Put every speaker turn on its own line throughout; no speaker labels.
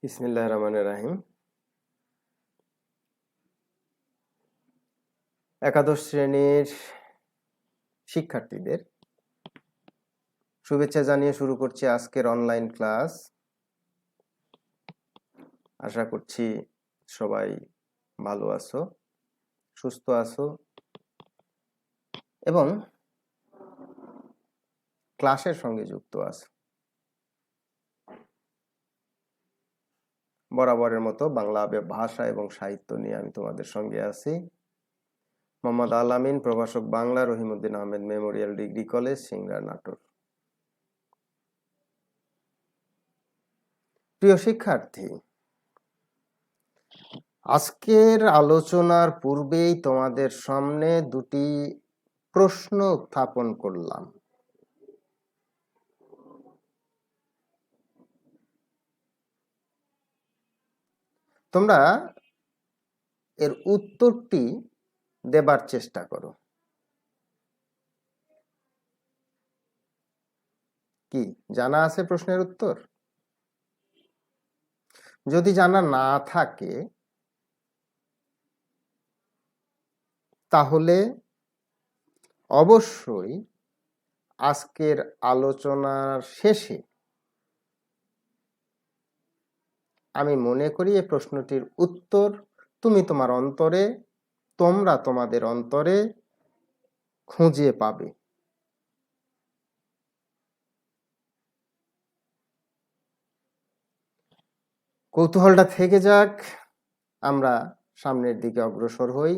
বিসমিল্লাহির রহমানির রহিম। একাদশ শ্রেণীর শিক্ষার্থীদের শুভেচ্ছা জানিয়ে শুরু করছি আজকের অনলাইন ক্লাস। আশা করছি সবাই ভালো আছো, সুস্থ আছো এবং ক্লাসের সঙ্গে যুক্ত আছো। বরাবরের মতো বাংলা ভাষা এবং সাহিত্য নিয়ে আমি তোমাদের সঙ্গে আছি। মোহাম্মদ আল আমিন, প্রভাষক Bangla, Rahimuddin Ahmed Memorial degree college, Singra, Natore. প্রিয় শিক্ষার্থী, আজকের আলোচনার পূর্বেই তোমাদের সামনে দুটি প্রশ্ন উত্থাপন করলাম। তোমরা এর উত্তরটি দেবার চেষ্টা করো। কি জানা আছে প্রশ্নের উত্তর? যদি জানা না থাকে তাহলে অবশ্যই আজকের আলোচনার শেষে আমি মনে করি এই প্রশ্নটির উত্তর তুমি তোমার অন্তরে, তোমরা তোমাদের অন্তরে খুঁজে পাবে। কৌতূহলটা থেকে যাক, আমরা সামনের দিকে অগ্রসর হই।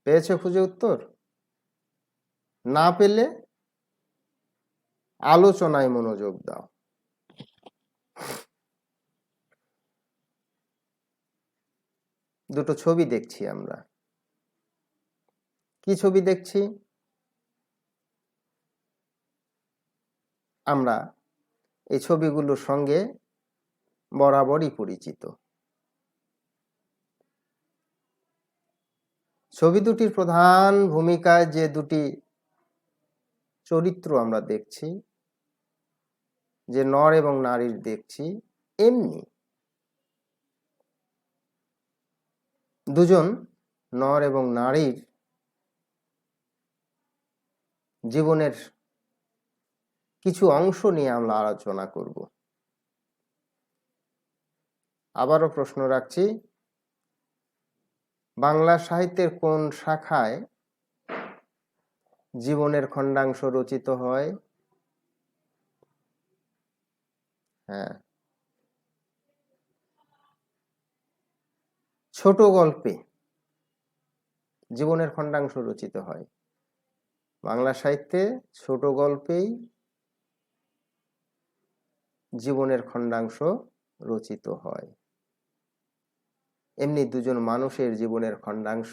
পেয়েছো খুঁজে উত্তর? না পেলে আলোচনায় মনোযোগ দাও। দুটো ছবি দেখছি আমরা। কি ছবি দেখছি? আমরা এই ছবিগুলোর সঙ্গে বরাবরই পরিচিত। ছবি দুটির প্রধান ভূমিকায় যে দুটি চরিত্র আমরা দেখছি, যে নর এবং নারীর দেখছি, এমনি দুজন নর এবং নারীর জীবনের কিছু অংশ নিয়ে আমরা আলোচনা করব। আবারও প্রশ্ন রাখছি, বাংলা সাহিত্যের কোন শাখায় জীবনের খণ্ডাংশ রচিত হয়? হ্যাঁ, ছোট গল্পে জীবনের খণ্ডাংশ রচিত হয়। বাংলা সাহিত্যে ছোট গল্পেই জীবনের খণ্ডাংশ রচিত হয়। এমনি দুজন মানুষের জীবনের খণ্ডাংশ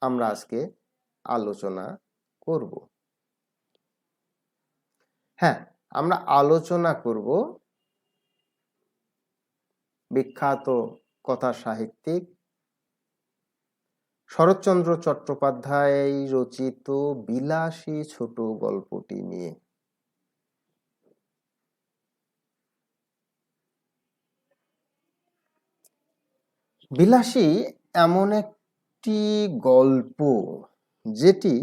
আমরা আজকে আলোচনা করব। হ্যাঁ, আমরা আলোচনা করব বিখ্যাত কথা সাহিত্যিক শরৎচন্দ্র চট্টোপাধ্যায় রচিত বিলাসী ছোট গল্পটি নিয়ে। বিলাসী এমন একটি গল্প যেটি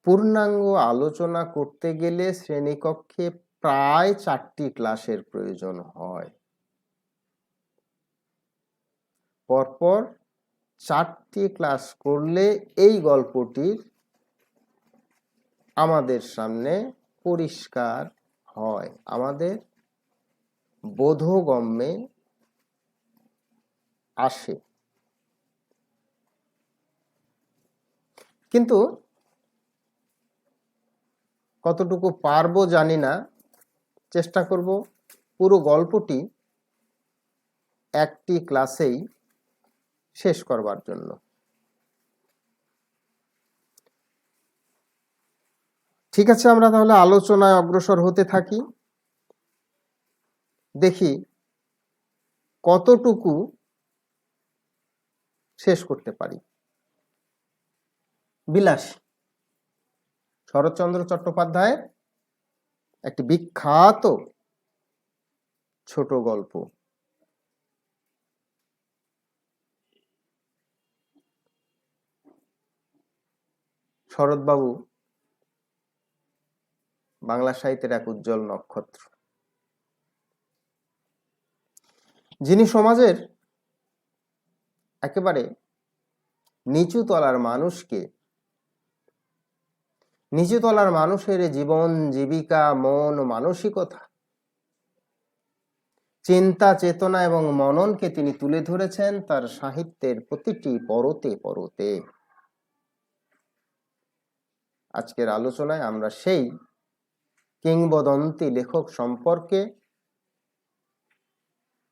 পূর্ণাঙ্গ আলোচনা করতে গেলে শ্রেণীকক্ষে প্রায় 4টি ক্লাসের প্রয়োজন হয়। পরপর 4টি ক্লাস করলে এই গল্পটির আমাদের সামনে পরিষ্কার হয়, আমাদের বোধগম্যে আসে। কিন্তু কতটুকু পারবো জানি না, চেষ্টা করব পুরো গল্পটি একটি ক্লাসেই শেষ করবার জন্য। ঠিক আছে, আমরা তাহলে আলোচনায় অগ্রসর হতে থাকি। দেখি কতটুকু শেষ করতে পারি। বিলাসী শরৎচন্দ্র চট্টোপাধ্যায়ের একটি বিখ্যাত ছোট গল্প। শরৎবাবু বাংলা সাহিত্যের এক উজ্জ্বল নক্ষত্র, যিনি সমাজের একেবারে নিচু তলার মানুষের জীবন জীবিকা, মন, মানসিকতা, চিন্তা, চেতনা এবং মননকে তিনি তুলে ধরেছেন তার সাহিত্যের প্রতিটি পরতে পরতে। আজকের আলোচনায় আমরা সেই কিংবদন্তি লেখক সম্পর্কে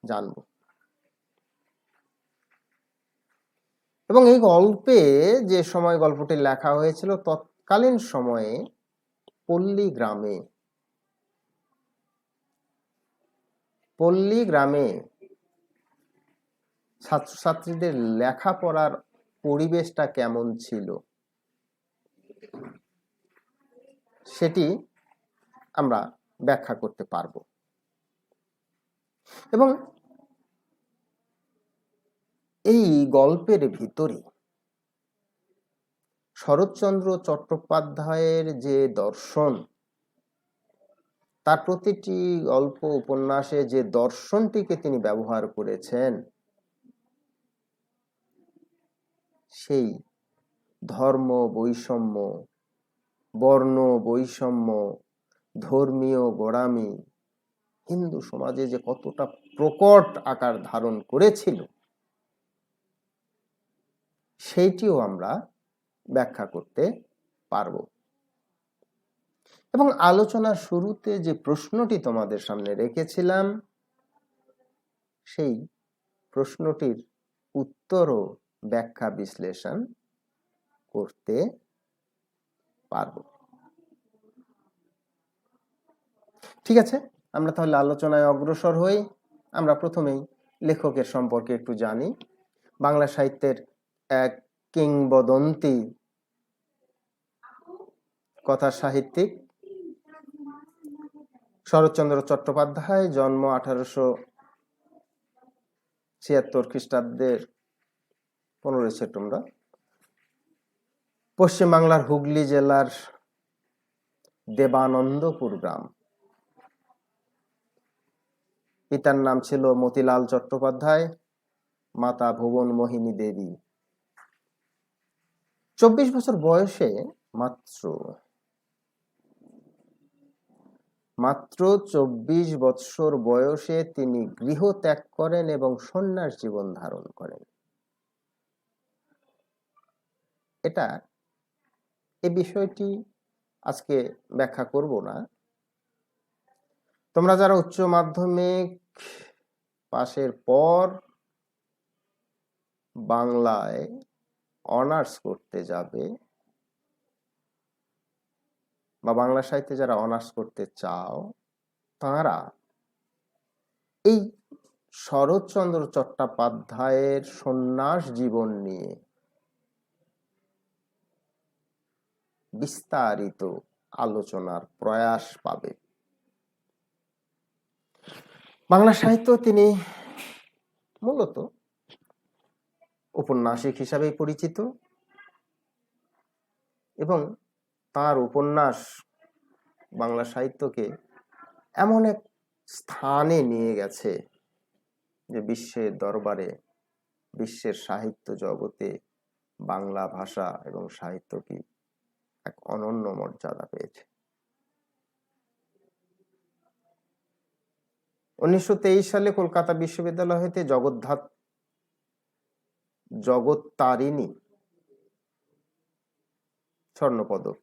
জানব এবং এই গল্পে যে সময় গল্পটি লেখা হয়েছিল তৎকালীন সময়ে পল্লী গ্রামে ছাত্রছাত্রীদের লেখাপড়ার পরিবেশটা কেমন ছিল সেটি আমরা ব্যাখ্যা করতে পারব। এবং এই গল্পের ভিতরে শরৎচন্দ্র চট্টোপাধ্যায়ের যে দর্শন, তার প্রতিটি গল্প উপন্যাসে যে দর্শনটিকে তিনি ব্যবহার করেছেন, সেই ধর্ম বৈষম্য, বর্ণ বৈষম্য, ধর্মীয় গোঁড়ামি হিন্দু সমাজে যে কতটা প্রকট আকার ধারণ করেছিল সেইটিও আমরা ব্যাখ্যা করতে পারব। এবং আলোচনার শুরুতে যে প্রশ্নটি তোমাদের সামনে রেখেছিলাম, সেই প্রশ্নটির উত্তর ও ব্যাখ্যা বিশ্লেষণ করতে পারব। ঠিক আছে, আমরা তাহলে আলোচনায় অগ্রসর হই। আমরা প্রথমেই লেখকের সম্পর্কে একটু জানি। বাংলা সাহিত্যের এক কিংবদন্তি কথা সাহিত্যিক শরৎচন্দ্র চট্টোপাধ্যায়, জন্ম 1876 খ্রিস্টাব্দের 15 সেপ্টেম্বর, পশ্চিমবাংলার হুগলি জেলার দেবানন্দপুর গ্রাম। পিতার নাম ছিল মতিলাল চট্টোপাধ্যায়, মাতা ভুবন মোহিনী দেবী। 24 বছর বয়সে মাত্র 24 বছর বয়সে তিনি গৃহ ত্যাগ করেন এবং সন্ন্যাস জীবন ধারণ করেন। এই বিষয়টি আজকে ব্যাখ্যা করব না। তোমরা যারা উচ্চ মাধ্যমিক পাশের পর বাংলায় অনার্স করতে যাবে বা বাংলা সাহিত্যে যারা অনার্স করতে চাও, তারা এই শরৎচন্দ্র চট্টোপাধ্যায়ের সন্ন্যাস জীবন নিয়ে বিস্তারিত আলোচনার প্রয়াস পাবে। বাংলা সাহিত্য তিনি মূলত উপন্যাসিক হিসাবেই পরিচিত এবং তার উপন্যাস বাংলা সাহিত্যকে এমন এক স্থানে নিয়ে গেছে যে বিশ্বের দরবারে, বিশ্বের সাহিত্য জগতে বাংলা ভাষা এবং সাহিত্যটি এক অনন্য মর্যাদা পেয়েছে। 1923 সালে কলকাতা বিশ্ববিদ্যালয় হতে জগত্তারিণী স্বর্ণপদক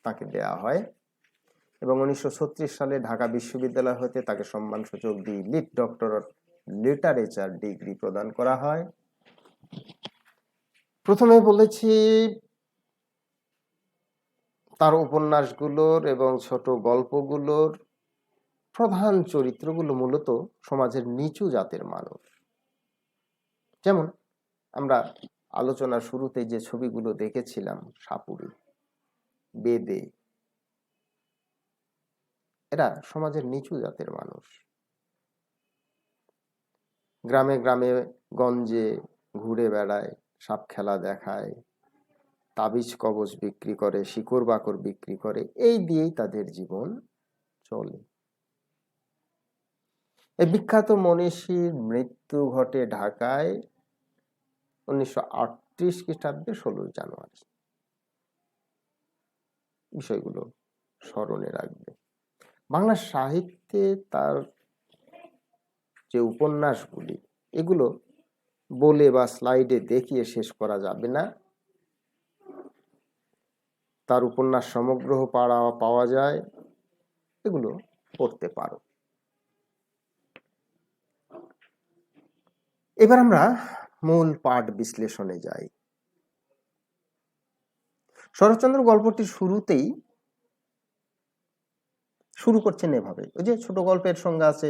তাকে দেয়া হয় এবং 1936 সালে ঢাকা বিশ্ববিদ্যালয় হতে তাকে সম্মানসূচক D Litt doctor of literature degree প্রদান করা হয়। প্রথমে বলেছি তার উপন্যাসগুলোর এবং ছোট গল্পগুলোর প্রধান চরিত্রগুলো মূলত সমাজের নিচু জাতের মানুষ। যেমন আমরা আলোচনার শুরুতে যে ছবিগুলো দেখেছিলাম, সাপুড়ে, বেদে, এরা সমাজের নিচু জাতের মানুষ। গ্রামে গ্রামে গঞ্জে ঘুরে বেড়ায়, সাপ খেলা দেখায়, তাবিজ কবজ বিক্রি করে, শিকড় বাকড় বিক্রি করে, এই দিয়েই তাদের জীবন চলে। এই বিখ্যাত মনীষীর মৃত্যু ঘটে ঢাকায় 1938 খ্রিস্টাব্দে 16 জানুয়ারি। বিষয়গুলো স্মরণে রাখবে। বাংলা সাহিত্যে তার যে উপন্যাসগুলি, এগুলো বলে বা স্লাইডে দেখিয়ে শেষ করা যাবে না। তার উপন্যাস সমগ্র পাওয়া যায়, এগুলো পড়তে পারো। এবার আমরা মূল পাঠ বিশ্লেষণে যাই। শরৎচন্দ্র গল্পটির শুরুতেই শুরু করছেন এভাবে। ওই যে ছোট গল্পের সঙ্গে আছে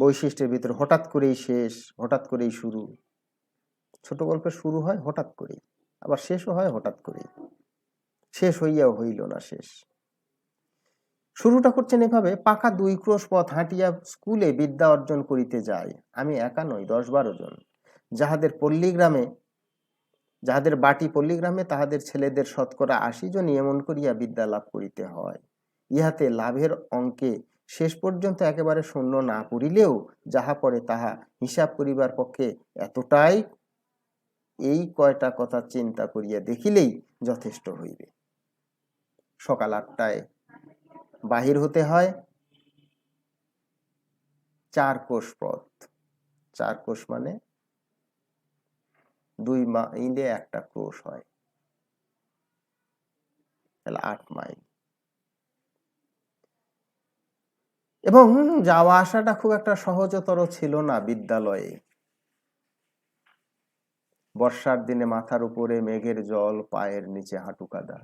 বৈশিষ্ট্যের ভিতরে হঠাৎ করেই শেষ, হঠাৎ করেই শুরু। ছোট গল্পের শুরু হয় হঠাৎ করেই, আবার শেষও হয় হঠাৎ করেই। শেষ হইয়াও হইল না শেষ। শুরুটা করছেন এভাবে, পাকা 2 ক্রোশ পথ হাঁটিয়া স্কুলে বিদ্যা অর্জন করিতে যায়। আমি একা নই, 10-12 জন। যাহাদের বাটি পল্লীগ্রামে তাহাদের ছেলেদের শতকরা 80 জন এমন করিয়া বিদ্যা লাভ করিতে হয়। ইহাতে লাভের অঙ্কে শেষ পর্যন্ত একেবারে শূন্য না পড়িলেও যাহা পড়ে তাহা হিসাব করিবার পক্ষে এতটাই, এই কয়টা কথা চিন্তা করিয়া দেখিলেই যথেষ্ট হইবে। সকাল 8টায় বাহির হতে হয়। 4 কোষ পথ। 4 কোষ মানে 2 মাইলে 1টা ক্রোশ হয়, তাহলে 8 মাইল। এবং যাওয়া আসাটা খুব একটা সহজতর ছিল না বিদ্যালয়ে। বর্ষার দিনে মাথার উপরে মেঘের জল, পায়ের নিচে হাঁটু কাদা।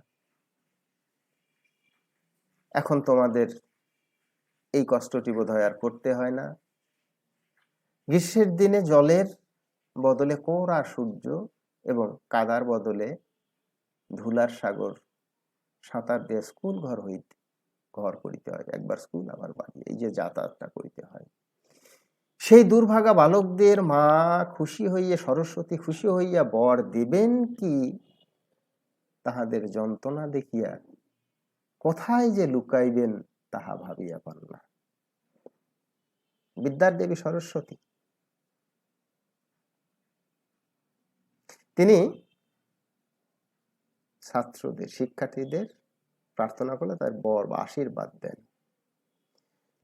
এখন তোমাদের এই কষ্টটি বোধহয় আর করতে হয় না। গ্রীষ্মের দিনে জলের বদলে কোরা সূর্য এবং কাদার বদলে ধুলার সাগর সাঁতার দিয়ে স্কুল ঘর করিতে হয়। একবার স্কুল আবার বাড়ি, এই যে যাতায়াতটা করিতে হয়। সেই দুর্ভাগা বালকদের মা খুশি হইয়া, সরস্বতী খুশি হইয়া বর দিবেন কি তাহাদের যন্ত্রণা দেখিয়া কোথায় যে লুকাইবেন তাহা ভাবিয়া পান না। বিদ্যার দেবী সরস্বতী, তিনি ছাত্রদের, শিক্ষার্থীদের প্রার্থনা করলে তার বর বা আশীর্বাদ দেন।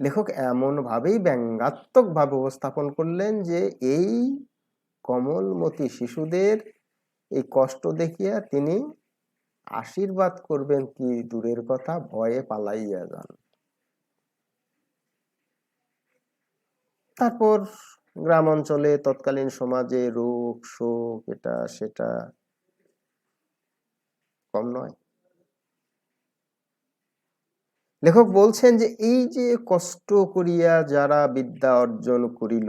লেখক এমন ভাবেই ব্যঙ্গাত্মক ভাবে উপস্থাপন করলেন যে এই কমলমতি শিশুদের এই কষ্ট দেখিয়া তিনি আশীর্বাদ করবেন কি দূরের কথা, ভয়ে পালাইয়া যান। তারপর গ্রাম অঞ্চলে তৎকালীন সমাজে রোগ শোক এটা সেটা কম নয়। লেখক বলছেন যে এই যে কষ্ট করিয়া যারা বিদ্যা অর্জন করিল,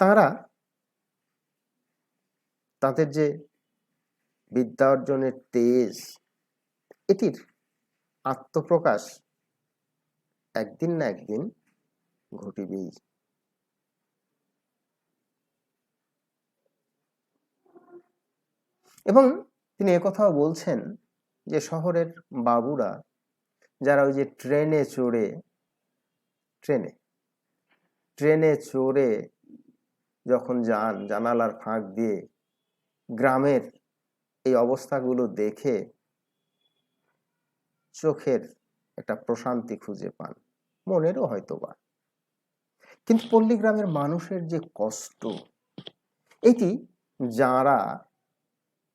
তারা তাদের যে বিদ্যা অর্জনের তেজ, এটির আত্মপ্রকাশ একদিন না একদিন ঘটিবেই। এবং তিনি একথাও বলছেন যে শহরের বাবুরা যারা ওই যে ট্রেনে চড়ে যখন যান, জানালার ফাঁক দিয়ে গ্রামের এই অবস্থাগুলো দেখে চোখের একটা প্রশান্তি খুঁজে পান, মনেরও হয়তোবা। কিন্তু পল্লী গ্রামের মানুষের যে কষ্ট, এটি যারা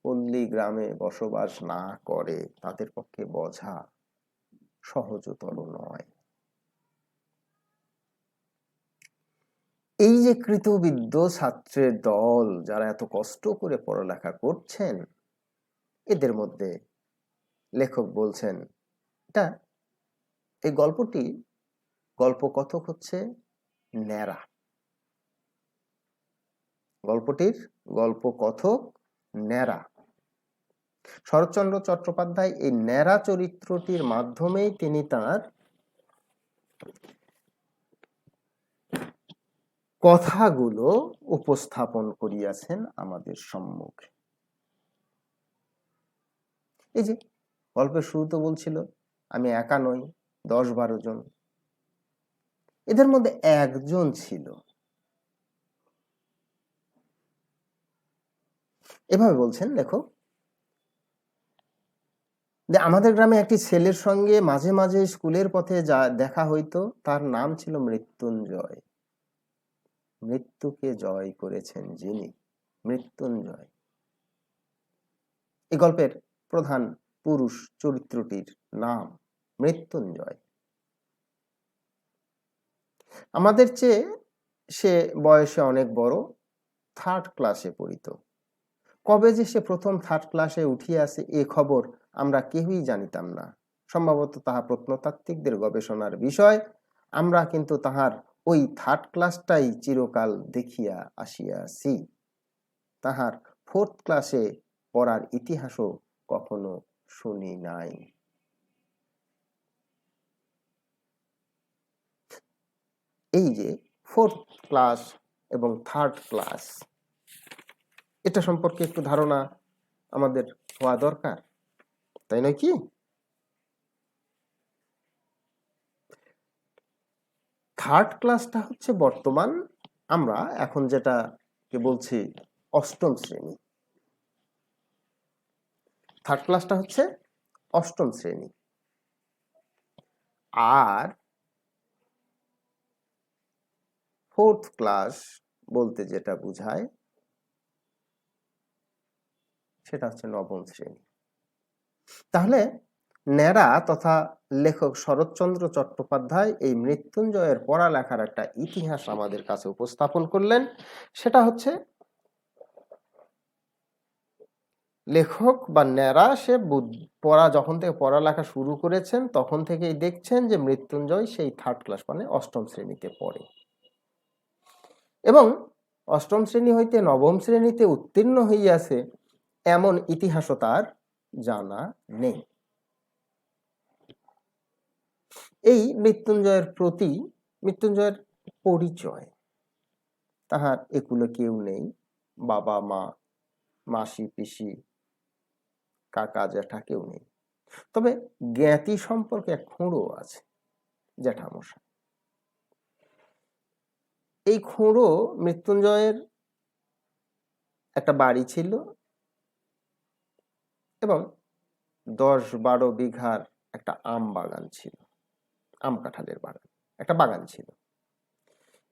পল্লী গ্রামে বসবাস না করে তাদের পক্ষে বোঝা সহজতর নয়। এই যে কৃতবিদ্য ছাত্রের দল যারা এত কষ্ট করে পড়ালেখা করছেন, এদের মধ্যে লেখক বলছেন এটা, এই গল্পকথক হচ্ছে ন্যাড়া। গল্পটির গল্পকথক ন্যাড়া। শরৎচন্দ্র চট্টোপাধ্যায় এই ন্যাড়া চরিত্রটির মাধ্যমেই তিনি তার কথাগুলো উপস্থাপন করিয়াছেন আমাদের সম্মুখে। এই যে গল্পের শুরুতে বলছিল আমি একা নই, 10-12 জন, এদের মধ্যে একজন ছিল। এভাবে বলছেন লেখক যে আমাদের গ্রামে একটি ছেলের সঙ্গে মাঝে মাঝে স্কুলের পথে যা দেখা হইতো, তার নাম ছিল মৃত্যুঞ্জয়। মৃত্যুকে জয় করেছেন যিনি, মৃত্যুঞ্জয়। এই গল্পের প্রধান পুরুষ চরিত্রটির নাম মৃত্যুঞ্জয়। আমাদের চেয়ে সে বয়সে অনেক বড়, 3rd ক্লাসে পড়িত। কবে যে সে প্রথম 3rd ক্লাসে উঠিয়াছে এ খবর আমরা কেউই জানিতাম না। সম্ভবত তাহা প্রত্নতাত্ত্বিকদের গবেষণার বিষয়। আমরা কিন্তু তাহার ওই 3rd ক্লাসটাই চিরকাল দেখিয়া আসিয়াছি। তাহার 4th ক্লাসে পড়ার ইতিহাসও কখনো শুনি নাই। এই যে 4th ক্লাস এবং 3rd ক্লাস, এটা সম্পর্কে একটু ধারণা আমাদের হওয়া দরকার, তাই নয় কি? 3rd ক্লাসটা হচ্ছে বর্তমান আমরা এখন যেটাকে বলছি 8ম শ্রেণী। 3rd ক্লাসটা হচ্ছে 8ম শ্রেণী। আর 4th ক্লাস বলতে যেটা বোঝায় সেটা হচ্ছে 9ম শ্রেণী। তাহলে ন্যাড়া তথা লেখক শরৎচন্দ্র চট্টোপাধ্যায় এই মৃত্যুঞ্জয়ের পড়ালেখার একটা ইতিহাস আমাদের কাছে উপস্থাপন করলেন। সেটা হচ্ছে লেখক বা ন্যাড়া সে যখন থেকে পড়ালেখা শুরু করেছেন তখন থেকেই দেখছেন যে মৃত্যুঞ্জয় সেই 3rd ক্লাস মানে 8ম শ্রেণীতে পড়ে এবং 8ম শ্রেণী হইতে 9ম শ্রেণীতে উত্তীর্ণ হইয়াছে এমন ইতিহাসও তার জানা নেই। এই মৃত্যুঞ্জয়ের প্রতি মৃত্যুঞ্জয়ের পরিচয়, তাহার একুলে কেউ নেই, বাবা মা, মাসি পিসি, কাকা জ্যাঠা কেউ নেই। তবে জ্ঞাতি সম্পর্কে এক খুঁড়ো আছে, জ্যাঠামশাই। এই খুঁড়ো মৃত্যুঞ্জয়ের একটা বাড়ি ছিল এবং 10-12 বিঘার একটা আম বাগান ছিল, আম কাঁঠালের বাগান, একটা বাগান ছিল।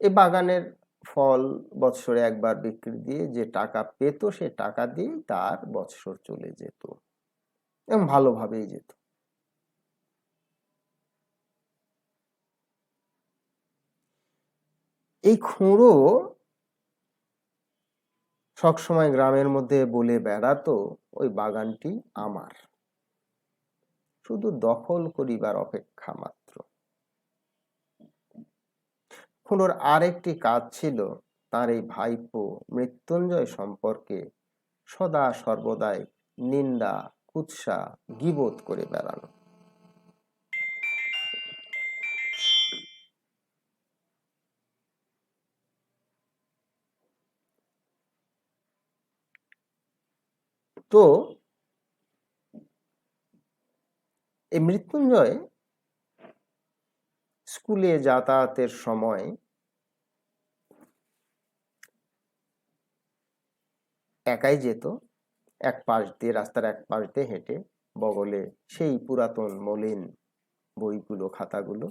এই বাগানের ফল বৎসরে একবার বিক্রি দিয়ে যে টাকা পেত সে টাকা দিয়ে তার বৎসর চলে যেত এবং ভালোভাবেই যেত। এই খুঁড়ো সবসময় গ্রামের মধ্যে বলে বেড়াতো ওই বাগানটি আমার, শুধু দখল করিবার অপেক্ষা মাত্র। খুঁড়োর আরেকটি কাজ ছিল তার এই ভাইপো মৃত্যুঞ্জয় সম্পর্কে সদা সর্বদাই নিন্দা, কুৎসা, গীবত করে বেড়ানো। তো এই মৃত্যুঞ্জয় স্কুলে যাতায়াতের সময় একাই যেত, এক পাশ দিয়ে, রাস্তার এক পাশ দিয়ে হেঁটে, বগলে সেই পুরাতন মলিন বইগুলো, খাতাগুলো।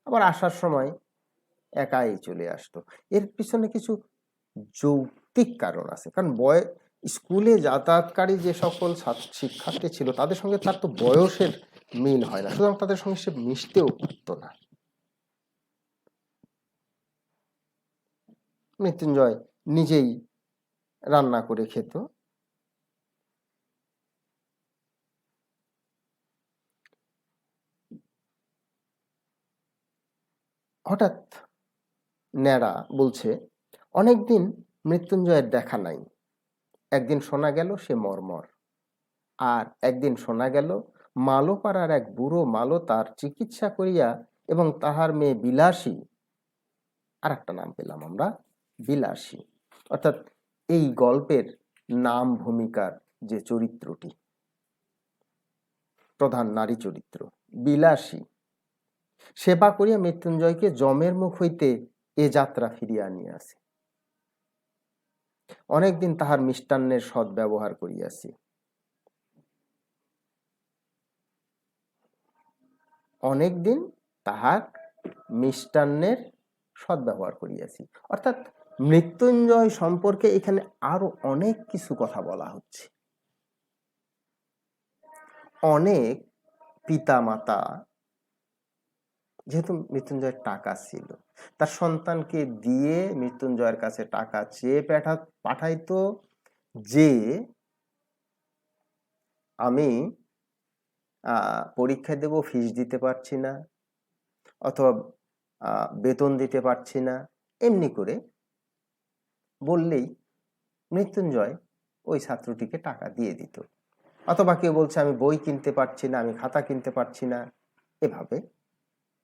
আবার আসার সময় একাই চলে আসতো। এর পিছনে কিছু যৌক্তিক কারণ আছে, কারণ স্কুলে যাতায়াতকারী যে সকল শিক্ষার্থী ছিল তাদের সঙ্গে তার তো বয়সের মিল হয় না, সুতরাং তাদের সঙ্গে সে মিশতেও পারত না। মৃত্যুঞ্জয় নিজেই রান্না করে খেত। হঠাৎ ন্যাড়া বলছে অনেকদিন মৃত্যুঞ্জয়ের দেখা নাই, একদিন শোনা গেল সে মরমর। আর একদিন শোনা গেল মালোপাড়ার এক বুড়ো মালো তার চিকিৎসা করিয়া এবং তাহার মেয়ে বিলাসী, আর একটা নাম পেলাম আমরা, বিলাসী, অর্থাৎ এই গল্পের নাম ভূমিকার যে চরিত্রটি, প্রধান নারী চরিত্র বিলাসী, সেবা করিয়া মৃত্যুঞ্জয়কে যমের মুখ হইতে এ যাত্রা ফিরিয়া আনিয়াছে। অনেকদিন তাহার মিষ্টান্নের সদ্ব্যবহার করিয়াছি, অনেকদিন তাহার মিষ্টান্নের সদ্ব্যবহার করিয়াছি, অর্থাৎ মৃত্যুঞ্জয় সম্পর্কে এখানে আরো অনেক কিছু কথা বলা হচ্ছে। অনেক পিতা মাতা, যেহেতু মৃত্যুঞ্জয়ের টাকা ছিল, তার সন্তানকে দিয়ে মৃত্যুঞ্জয়ের কাছে টাকা চেয়ে পাঠাইতো যে আমি পরীক্ষা দেব, ফিস দিতে পারছি না, অথবা বেতন দিতে পারছি না, এমনি করে বললেই মৃত্যুঞ্জয় ওই ছাত্রটিকে টাকা দিয়ে দিত। অথবা কেউ বলছে আমি বই কিনতে পারছি না, আমি খাতা কিনতে পারছি না, এভাবে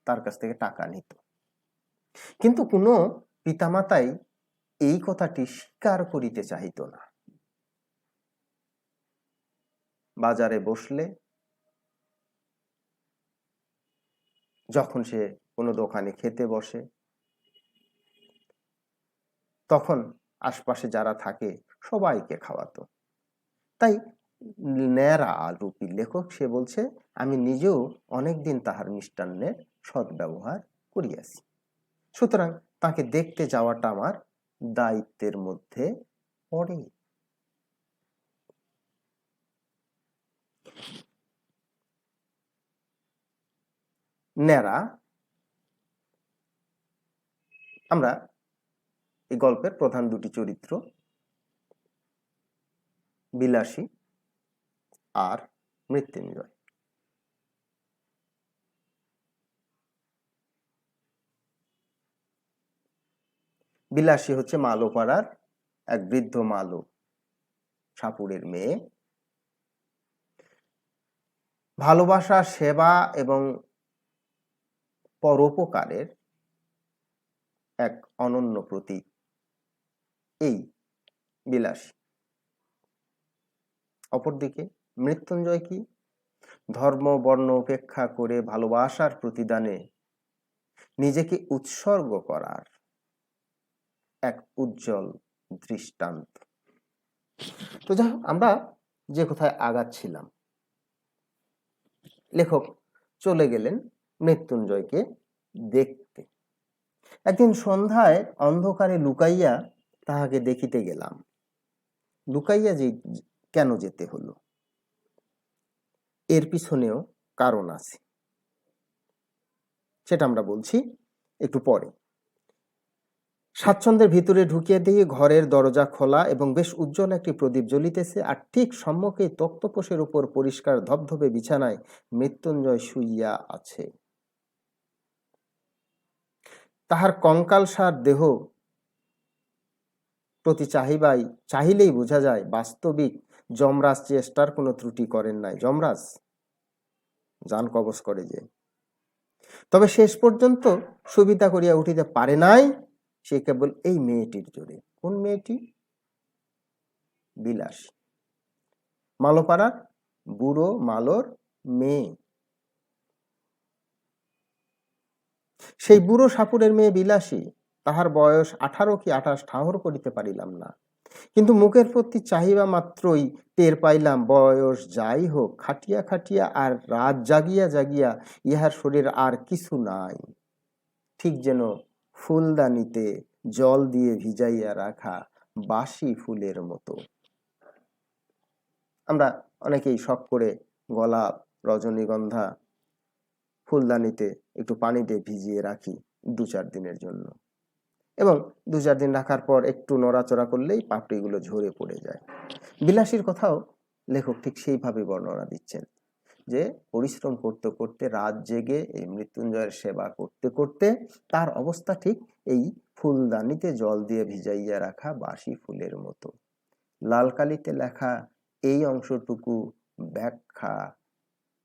তার কাছ থেকে টাকা নিত। কিন্তু কোনো পিতামাতাই এই কথাটি স্বীকার করিতে চাহিত না। বাজারে বসলে, যখন সে কোনো দোকানে খেতে বসে, তখন আশপাশে যারা থাকে সবাইকে খাওয়াতো। তাই ন্যাড়া রূপী লেখক সে বলছে আমি নিজেও অনেকদিন তাহার মিষ্টান্নের সদ্ব্যবহার করিয়াছি, সুতরাং তাকে দেখতে যাওয়াটা আমার দায়িত্বের মধ্যে পড়ে। ন্যাড়া, আমরা এই গল্পের প্রধান দুটি চরিত্র বিলাসী আর মৃত্যুঞ্জয়। বিলাসী হচ্ছে মালোপাড়ার এক বৃদ্ধ মালো সাপুড়ের মেয়ে। ভালোবাসা, সেবা এবং পরোপকারের এক অনন্য প্রতীক এই বিলাসী। অপরদিকে মৃত্যুঞ্জয় কি? ধর্ম বর্ণ উপেক্ষা করে ভালোবাসার প্রতিদানে নিজেকে উৎসর্গ করার এক উজ্জ্বল দৃষ্টান্ত। তো যাই হোক, আমরা যে কোথায় আগাচ্ছিলাম, লেখক চলে গেলেন মৃত্যুঞ্জয়কে দেখতে। একদিন সন্ধ্যায় অন্ধকারে লুকাইয়া তাহাকে দেখিতে গেলাম। লুকাইয়া যে কেন যেতে হলো, এর পিছনেও কারণ আছে, সেটা আমরা বলছি একটু পরে। স্বাচ্ছন্দ্যের ভিতরে ঢুকিয়ে দিয়ে ঘরের দরজা খোলা এবং বেশ উজ্জ্বল একটি প্রদীপ জ্বলিতেছে, আর ঠিক সম্মুখে তক্তপোষের উপর পরিষ্কার ধবধবে বিছানায় মৃত্যুঞ্জয় শুইয়া আছে। তাহার কঙ্কালসার দেহ প্রতি চাহিলেই বোঝা যায় বাস্তবিক যমরাজ চেষ্টার কোনো ত্রুটি করেন নাই। যমরাজ জান কবজ করে যে, তবে শেষ পর্যন্ত সুবিধা করিয়া উঠিতে পারে নাই সে কেবল এই মেয়েটির জোরে। কোন মেয়েটি? বিলাসী, মালোপাড়ার বুড়ো মালোর মেয়ে। সেই বুড়ো সাপুরের মেয়ে বিলাসী, তাহার বয়স 18 কি 28 ঠাহর করিতে পারিলাম না, কিন্তু মুখের প্রতি চাহিবা মাত্রই টের পাইলাম বয়স যাই হোক, খাটিয়া খাটিয়া আর রাত জাগিয়া জাগিয়া ইহার শরীর আর কিছু নাই, ঠিক যেন ফুলদানিতে জল দিয়ে ভিজাইয়া রাখা বাসি ফুলের মতো। আমরা অনেকেই শখ করে গোলাপ, রজনীগন্ধা ফুলদানিতে একটু পানি দিয়ে ভিজিয়ে রাখি 2-4 দিনের জন্য, এবং 2-4 দিন রাখার পর একটু নড়াচড়া করলেই পাপড়িগুলো ঝরে পড়ে যায়। বিলাসীর কথাও লেখক ঠিক সেইভাবে বর্ণনা দিচ্ছেন, যে পরিশ্রম করতে করতে, রাত জেগে এই মৃত্যুঞ্জয়ের সেবা করতে করতে তার অবস্থা ঠিক এই ফুলদানিতে জল দিয়ে ভিজাইয়া রাখা বাসি ফুলের মতো। লাল কালিতে লেখা এই অংশটুকু ব্যাখ্যা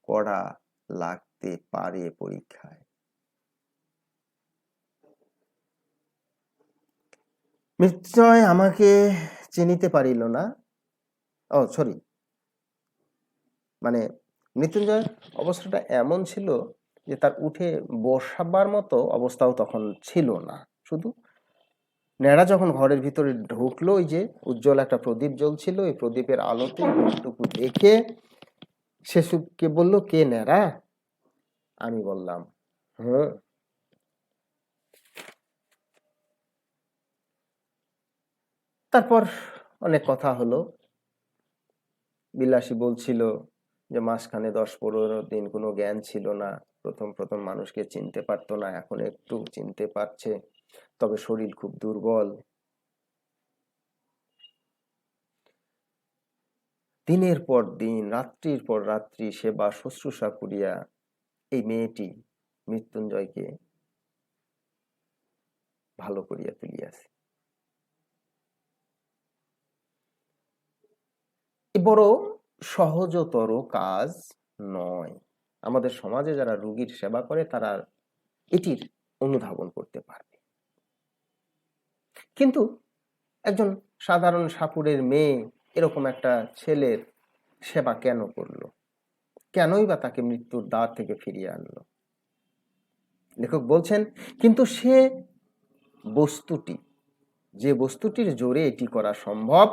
করা লাগতে পারে পরীক্ষায়। মৃত্যুঞ্জয় আমাকে চিনিতে পারিল না। সরি, মানে মৃত্যুঞ্জয়ের অবস্থাটা এমন ছিল যে তার উঠে বসাবার মতো অবস্থাও তখন ছিল না। শুধু ন্যাড়া যখন ঘরের ভিতরে ঢুকলো, ওই যে উজ্জ্বল একটা প্রদীপ জ্বলছিল, এই প্রদীপের আলোতে মুখটুকু দেখে শেষুকে বলল, কে ন্যাড়া? আমি বললাম, হুম। তারপর অনেক কথা হলো। বিলাসী বলছিল যে মাঝখানে 10-15 দিন কোনো জ্ঞান ছিল না, প্রথম প্রথম মানুষকে চিনতে পারতো না, এখন একটু চিনতে পারছে, তবে শরীর খুব দুর্বল। দিনের পর দিন, রাত্রির পর রাত্রি সেবা শুশ্রূষা করিয়া এই মেয়েটি মৃত্যুঞ্জয়কে ভালো করিয়া তুলিয়াছে। বড় সহজতর কাজ নয়। আমাদের সমাজে যারা রোগীর সেবা করে তারা এটির অনুধাবন করতে পারবে, কিন্তু একজন সাধারণ সাপুড়ের মেয়ে এরকম একটা ছেলের সেবা কেন করলো? কেনই বা তাকে মৃত্যুর দ্বার থেকে ফিরিয়ে আনলো? লেখক বলছেন, কিন্তু সে বস্তুটি, যে বস্তুটির জোরে এটি করা সম্ভব,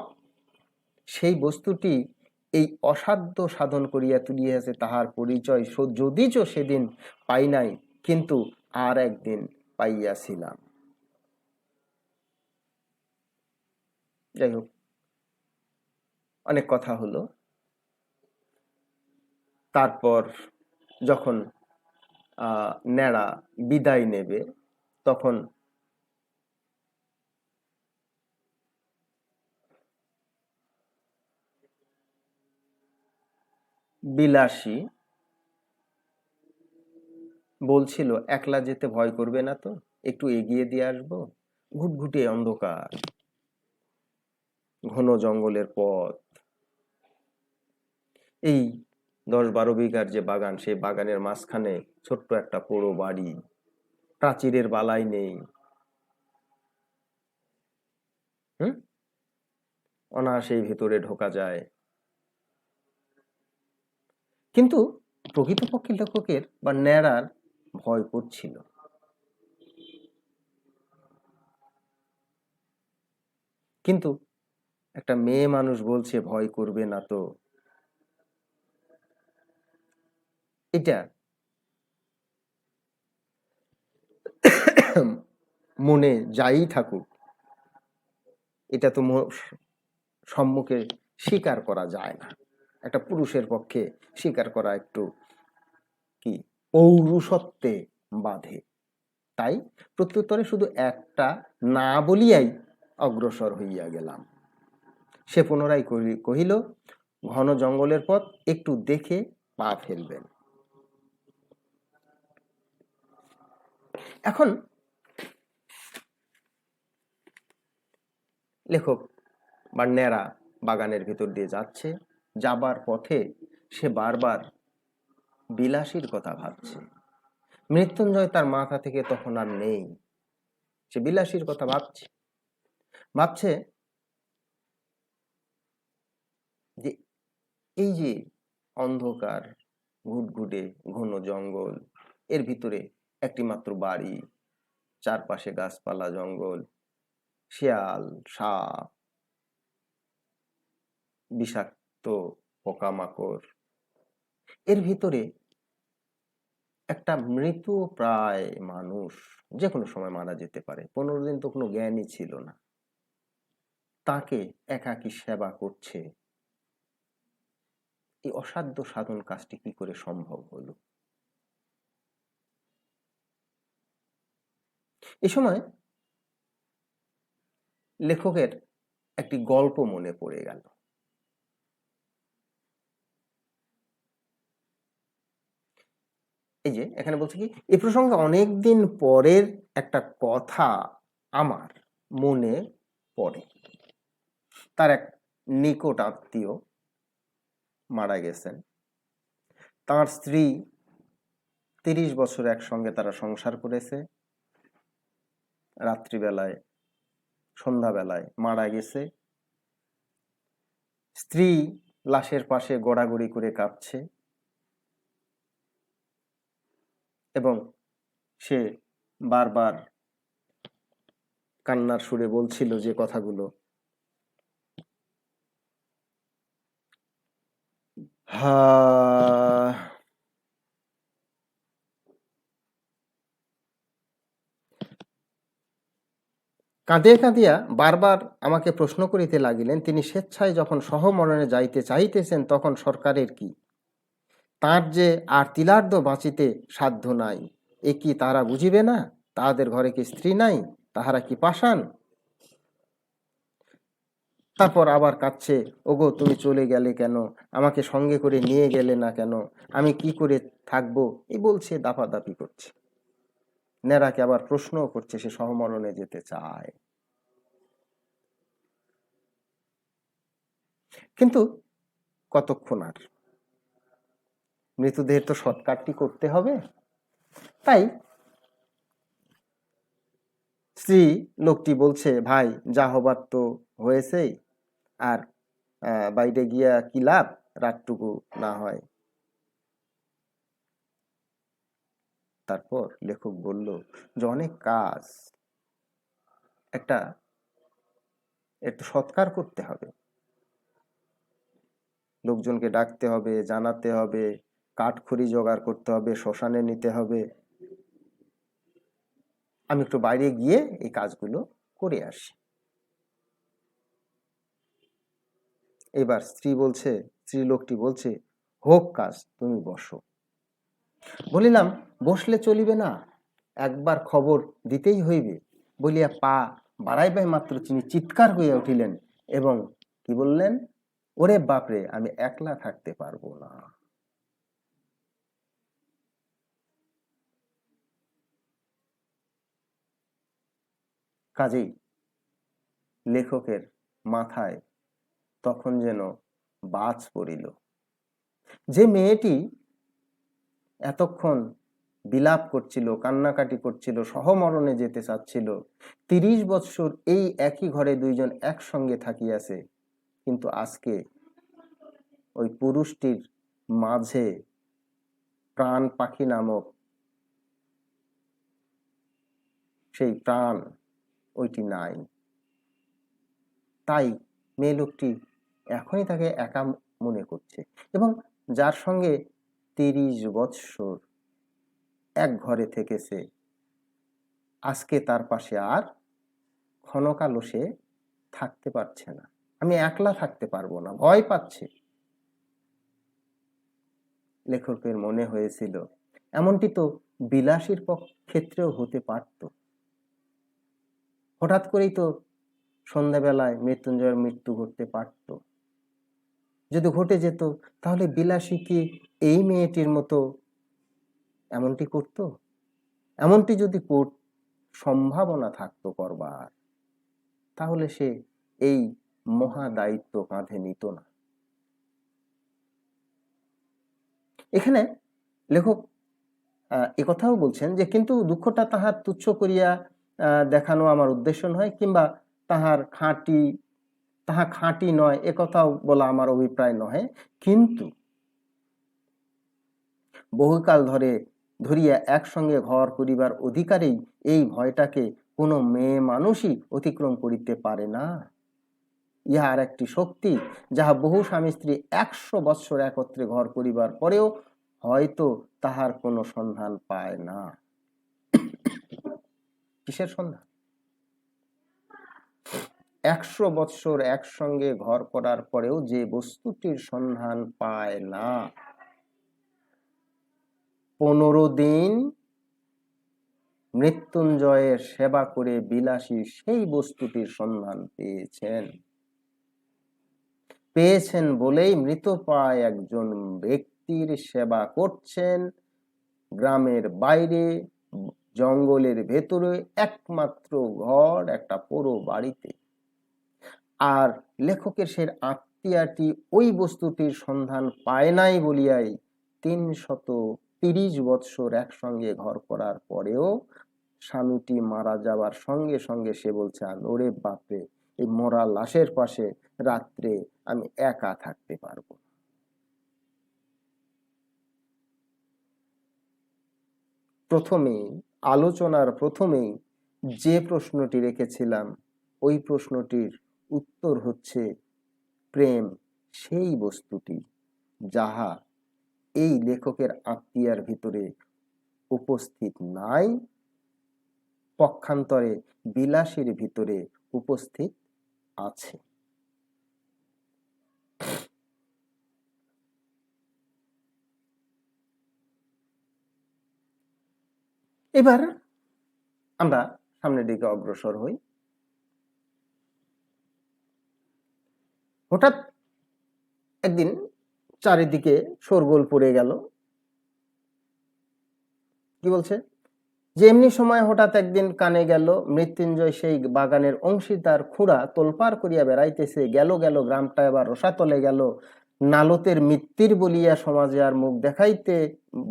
সেই বস্তুটি এই অসাধ্য সাধন করিয়া তুলিয়াছে, তাহার পরিচয় যদিচ সেদিন পাই নাই, কিন্তু আর একদিন পাইয়াছিলাম। যাই হোক, অনেক কথা হলো। তারপর যখন ন্যাড়া বিদায় নেবে, তখন বিলাসী বলছিল, একলা যেতে ভয় করবে না তো? একটু এগিয়ে দিয়ে আসবো। ঘুটঘুটে অন্ধকার, ঘন জঙ্গলের পথ, এই 10-12 বিঘার যে বাগান, সেই বাগানের মাঝখানে ছোট্ট একটা পোড়ো বাড়ি, প্রাচীরের বালাই নেই, অনায়াসেই ভেতরে ঢোকা যায়। কিন্তু প্রকৃতপক্ষে লেখকের বা ন্যাড়ার ভয় করছিল। কিন্তু একটা মেয়ে মানুষ বলছে ভয় করবে না তো, এটা মনে যাই থাকুক, এটা তো সম্মুখে স্বীকার করা যায় না। একটা পুরুষের পক্ষে স্বীকার করা একটু কি পৌরুষত্বে বাধে। তাই প্রত্যুত্তরে শুধু একটা না বলিয়াই অগ্রসর হইয়া গেলাম। সে পুনরায় কহিল, ঘন জঙ্গলের পথ, একটু দেখে পা ফেলবেন। এখন লেখক বা ন্যাড়া বাগানের ভিতর দিয়ে যাচ্ছে, যাবার পথে সে বারবার বিলাসীর কথা ভাবছে। মৃত্যুঞ্জয় তার মাথা থেকে তখন আর নেই, সে বিলাসীর কথা ভাবছে। ভাবছে যে এই যে অন্ধকার, ঘুটঘুটে ঘন জঙ্গল, এর ভিতরে একটি মাত্র বাড়ি, চারপাশে গাছপালা, জঙ্গল, শিয়াল, সাপ, বিষাক্ত পোকামাকড়, এর ভিতরে একটা মৃত প্রায় মানুষ যে কোনো সময় মারা যেতে পারে। 15 দিন তো কোনো জ্ঞানই ছিল না, তাকে একাকী সেবা করছে। এই অসাধ্য সাধন কাজটি কি করে সম্ভব হলো? এই সময় লেখকের একটি গল্প মনে পড়ে গেল। এই যে এখানে বলছে কি, এই প্রসঙ্গে অনেকদিন পরের একটা কথা আমার মনে পড়ে। তার এক নিকট আত্মীয় মারা গেছেন। তার স্ত্রী 30 বছর একসঙ্গে তারা সংসার করেছে, রাত্রিবেলায় সন্ধ্যাবেলায় মারা গেছে। স্ত্রী লাশের পাশে গড়াগড়ি করে কাঁদছে এবং সে বারবার কান্নার সুরে বলছিল যে কথাগুলো, কাঁদিয়া কাঁদিয়া বারবার আমাকে প্রশ্ন করিতে লাগিলেন, তিনি স্বেচ্ছায় যখন সহমরণে যাইতে চাহিতেছেন তখন সরকারের কি? তার যে আর তিলার্ধ বাঁচিতে সাধ্য নাই, এ কি তারা বুঝিবে না? তাহাদের ঘরে কি স্ত্রী নাই? তাহারা কি পাষাণ? তারপর আবার কাঁদছে, ওগো তুমি চলে গেলে কেন? আমাকে সঙ্গে করে নিয়ে গেলে না কেন? আমি কি করে থাকবো? এই বলছে, দাপাদাপি করছে। নেড়াকে আবার প্রশ্নও করছে, সে সহমরণে যেতে চায়। কিন্তু কতক্ষণ আর? মৃতদেহের তো সৎকারটি করতে হবে। তাই স্ত্রী লোকটি বলছে, ভাই যা হবার তো হয়েছে, আর বাইরে গিয়া কি লাভ, রাতটুকু না হয়। তারপর লেখক বলল যে অনেক কাজ, একটু সৎকার করতে হবে, লোকজনকে ডাকতে হবে, জানাতে হবে, কাঠখড়ি জোগাড় করতে হবে, শ্মশানে নিতে হবে। আমি একটু বাইরে গিয়ে এই কাজগুলো করে আসি। এবার স্ত্রী লোকটি বলছে, হোক কাজ, তুমি বসো। বলিলাম, বসলে চলিবে না, একবার খবর দিতেই হইবে। বলিয়া পা বাড়াইবাই মাত্র তিনি চিৎকার হইয়া উঠিলেন এবং কি বললেন, ওরে বাপরে, আমি একলা থাকতে পারবো না। কাজেই লেখকের মাথায় তখন যেন বাজ পড়িল। যে মেয়েটি এতক্ষণ বিলাপ করছিল, কান্নাকাটি করছিল, সহমরণে যেতে চাচ্ছিল, 30 বৎসর এই একই ঘরে দুইজন একসঙ্গে থাকিয়াছে, কিন্তু আজকে ওই পুরুষটির মাঝে প্রাণ পাখি নামক সেই প্রাণ ওইটি নাই। তাই মেয়ে লোকটি এখনই তাকে একা মনে করছে এবং যার সঙ্গে 30 বৎসর এক ঘরে থেকেছে, আজকে তার পাশে আর ক্ষণকালও সে থাকতে পারছে না। আমি একলা থাকতে পারবো না, ভয় পাচ্ছে। লেখকের মনে হয়েছিল এমনটি তো বিলাসীর ক্ষেত্রেও হতে পারত। হঠাৎ করেই তো সন্ধ্যাবেলায় মৃত্যুঞ্জয়ের মৃত্যু ঘটতে পারত। যদি ঘটে যেত তাহলে বিলাসী কি এই মেয়েটির মতো এমনটি করত? এমনটি যদি সম্ভাবনা থাকতো করবার, তাহলে সে এই মহা দায়িত্ব কাঁধে নিত না। এখানে লেখক একথাও বলছেন যে, কিন্তু দুঃখটা তাহার তুচ্ছ করিয়া দেখানো আমার উদ্দেশ্য নয়, কিংবা তাহা খাঁটি নয় একথাও বলা আমার অভিপ্রায় নহে, কিন্তু বহুকাল ধরিয়া একসঙ্গে ঘর করিবার অধিকারেই এই ভয়টাকে কোনো মেয়ে মানুষই অতিক্রম করিতে পারে না। ইহা আর একটি শক্তি, যাহা বহু স্বামী স্ত্রী 100 বৎসর একত্রে ঘর করিবার পরেও হয়তো তাহার কোনো সন্ধান পায় না। কিসের সন্ধান? 100 বৎসর একসঙ্গে ঘর করার পরেও যে বস্তুটির সন্ধান পায় না, 15 দিন মৃত্যুঞ্জয়ের সেবা করে বিলাসী সেই বস্তুটির সন্ধান পেয়েছেন বলেই মৃতপ্রায় একজন ব্যক্তির সেবা করছেন, গ্রামের বাইরে জঙ্গলের ভেতরে একমাত্র ঘর, একটা পুরো বাড়িতে। আর লেখকের সে আত্মীয়াটি ওই বস্তুটির সন্ধান পায় নাই বলিয়াই 330 বৎসর একসঙ্গে ঘর করার পরেও স্বামীটি মারা যাবার সঙ্গে সঙ্গে সে বলছে, ওরে বাপরে, এই মরা লাশের পাশে রাত্রে আমি একা থাকতে পারবো। প্রথমেই আলোচনার প্রথমেই যে প্রশ্নটি রেখেছিলাম, ওই প্রশ্নটির উত্তর হচ্ছে প্রেম সেই বস্তুটি যাহা এই লেখকের আত্মীয়ার ভিতরে উপস্থিত নাই, পক্ষান্তরে বিলাসীর ভিতরে উপস্থিত আছে। এবার আমরা সামনের দিকে অগ্রসর হই। হঠাৎ একদিন চারিদিকে শোরগোল পড়ে গেল। কি বলছে যে এমনি সময় হঠাৎ একদিন কানে গেল, মৃত্যুঞ্জয় সেই বাগানের অংশীদার খুড়া তোলপাড় করিয়া বেড়াইতেছে। গেল গেল গ্রামটা এবার রসাতলে গেল। নালতের মৃত্যুর বলিয়া সমাজে আর মুখ দেখাইতে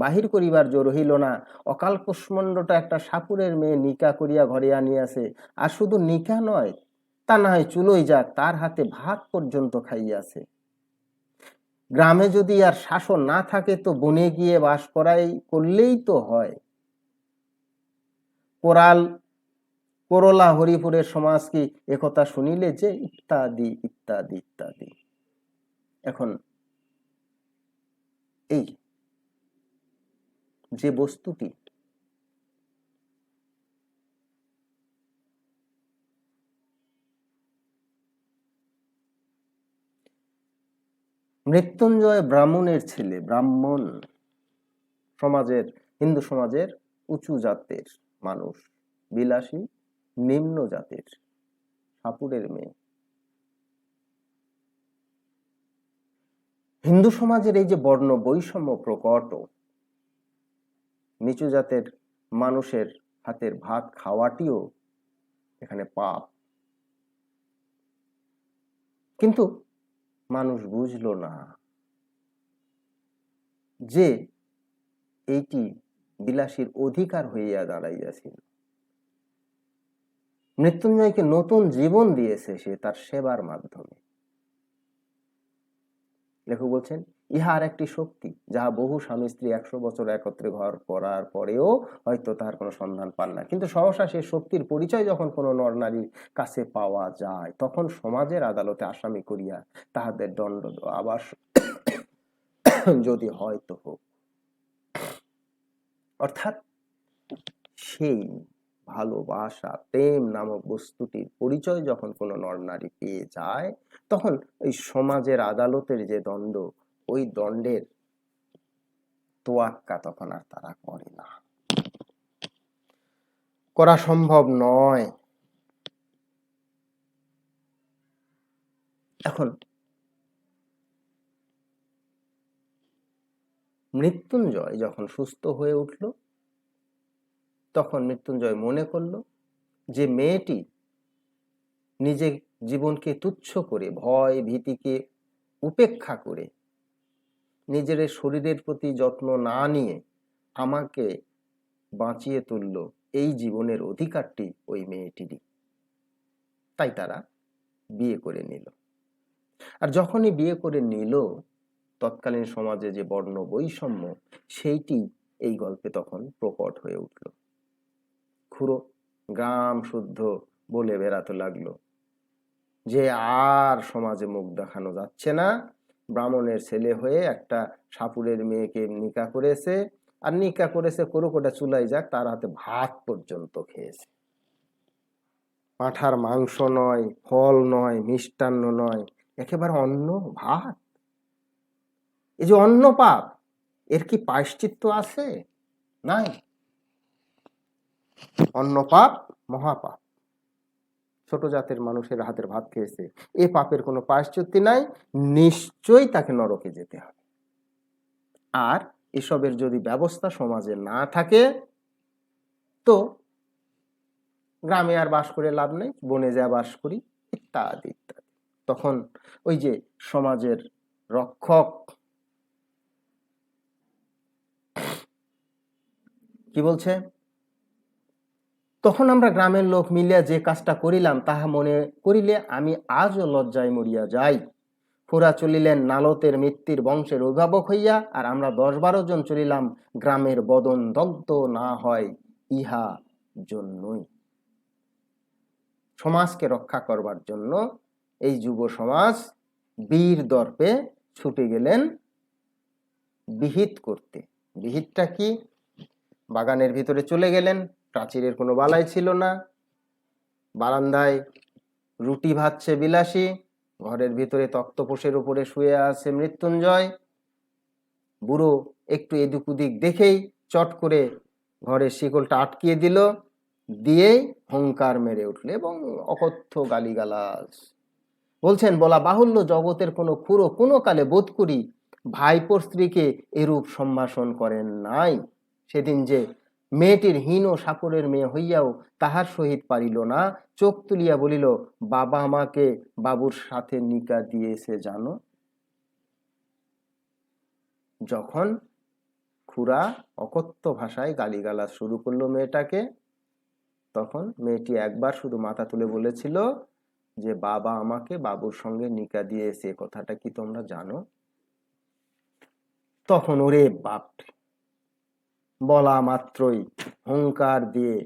বাহির করিবার জো রহিল না। অকাল কুষ্মণ্ডটা একটা সাপুরের মেয়ে নিকা করিয়া ঘরে আনিয়াছে। আর শুধু নিকা নয়, তা না হয় চুলোই যাক, তার হাতে ভাত পর্যন্ত খাইয়াছে। গ্রামে যদি আর শাসন না থাকে তো বনে গিয়ে বাস করলেই তো হয়। করলা হরিপুরের সমাজ কি একথা শুনিলে যে, ইত্যাদি ইত্যাদি ইত্যাদি। এখন এই যে বস্তুটি মৃত্যুঞ্জয় ব্রাহ্মণের ছেলে, ব্রাহ্মণ সমাজের, হিন্দু সমাজের উঁচু জাতের মানুষ, বিলাসী নিম্ন জাতের সাপুরের মেয়ে। হিন্দু সমাজের এই যে বর্ণ বৈষম্য প্রকট, নিচু জাতের মানুষের হাতের ভাত খাওয়াটিও এখানে পাপ। কিন্তু মানুষ বুঝলো না যে এইটি বিলাসীর অধিকার হইয়া দাঁড়াইয়াছিল। মৃত্যুঞ্জয়কে নতুন জীবন দিয়েছে সে তার সেবার মাধ্যমে। লেখক বলছেন, ইহা আর একটি শক্তি যাহা বহু স্বামী স্ত্রী 100 বছর একত্রে ঘর করার পরেও হয়তো তার কোনো সন্ধান পান না। কিন্তু সহসা সেই শক্তির পরিচয় যখন কোনো নরনারীর কাছে পাওয়া যায়, তখন সমাজের আদালতে আসামি করিয়া তাহাদের দণ্ড আবার যদি হয়তো হোক। অর্থাৎ সেই ভালোবাসা, প্রেম নামক বস্তুটির পরিচয় যখন কোনো নরনারী পেয়ে যায়, তখন এই সমাজের আদালতের যে দণ্ড, ওই দণ্ডের তোয়াক্কা তখন আর তারা করে না, করা সম্ভব নয়। এখন মৃত্যুঞ্জয় যখন সুস্থ হয়ে উঠল, তখন মৃত্যুঞ্জয় মনে করল যে মেয়েটি নিজে জীবনকে তুচ্ছ করে, ভয় ভীতিকে উপেক্ষা করে, নিজের শরীরের প্রতি যত্ন না নিয়ে আমাকে বাঁচিয়ে তুলল, এই জীবনের অধিকারটি ওই মেয়েটিরই। তাই তারা বিয়ে করে নিল। আর যখনই বিয়ে করে নিল, তৎকালীন সমাজে যে বর্ণ বৈষম্য, সেইটি এই গল্পে তখন প্রকট হয়ে উঠল। খুড়ো গ্রাম শুদ্ধ বলে বেড়াতে লাগলো যে আর সমাজে মুখ দেখানো যাচ্ছে না, ব্রাহ্মণের ছেলে হয়ে একটা সাপুরের মেয়েকে নিকা করেছে, আর নিকা করেছে করুক, ওটা চুলাই যাক, তার হাতে ভাত পর্যন্ত খেয়েছে। পাঁঠার মাংস নয়, ফল নয়, মিষ্টান্ন নয়, একেবারে অন্ন ভাত। এই যে অন্ন পাপ, এর কি প্রায়শ্চিত্ত আছে? নাই। অন্ন পাপ মহাপাপ। ছোট জাতের মানুষের হাতের ভাত খেয়েছে, এ পাপের কোনো প্রায়শ্চিত্ত নাই, নিশ্চয়ই তাকে নরকে যেতে হবে। আর এসবের যদি ব্যবস্থা সমাজে না থাকে, তো গ্রামে আর বাস করে লাভ নেই, বনে যা বাস করি, ইত্যাদি ইত্যাদি। তখন ওই যে সমাজের রক্ষক কি বলছে, তখন আমরা গ্রামের লোক মিলিয়া যে কাজটা করিলাম তাহা মনে করিলে আমি আজও লজ্জায় মরিয়া যাই। খুড়া চলিলেন নালতের মৃত্যুর বংশের অভিভাবক হইয়া, আর আমরা 10-12 জন চলিলাম গ্রামের বদন দগ্ধ না হয় ইহা জন্যই। সমাজকে রক্ষা করবার জন্য এই যুব সমাজ বীর দর্পে ছুটে গেলেন বিহিত করতে। বিহিতটা কি? বাগানের ভিতরে চলে গেলেন, প্রাচীরের কোনো বালাই ছিল না, বারান্দায় রুটি ভাজছে বিলাসী, ঘরের ভিতরে তক্তপোষের উপরে শুয়ে আছে মৃত্যুঞ্জয়। বুড়ো একটু এদিক ওদিক দেখেই চট করে ঘরের শিকলটা আটকিয়ে দিল, দিয়েই হুঙ্কার মেরে উঠল এবং অকথ্য গালিগালাজ। বলছেন, বলা বাহুল্য জগতের কোনো খুড়ো কোনো কালে বোধ করি ভাইপোর স্ত্রীকে এরূপ সম্ভাষণ করেন নাই। সেদিন যে মেয়েটির হীন ও সাপুরের মেয়ে হইয়াও তাহার সহিত পারিল না, চোখ তুলিয়া বলিল, বাবা আমাকে বাবুর সাথে নিকা দিয়েছে জানো। যখন খুড়া অকথ্য ভাষায় গালিগালাজ শুরু করলো মেয়েটাকে, তখন মেয়েটি একবার শুধু মাথা তুলে বলেছিল যে বাবা আমাকে বাবুর সঙ্গে নিকা দিয়েছে, কথাটা কি তোমরা জানো? তখন ওরে বাপ, বলা মাত্রই হুঙ্কার দিয়ে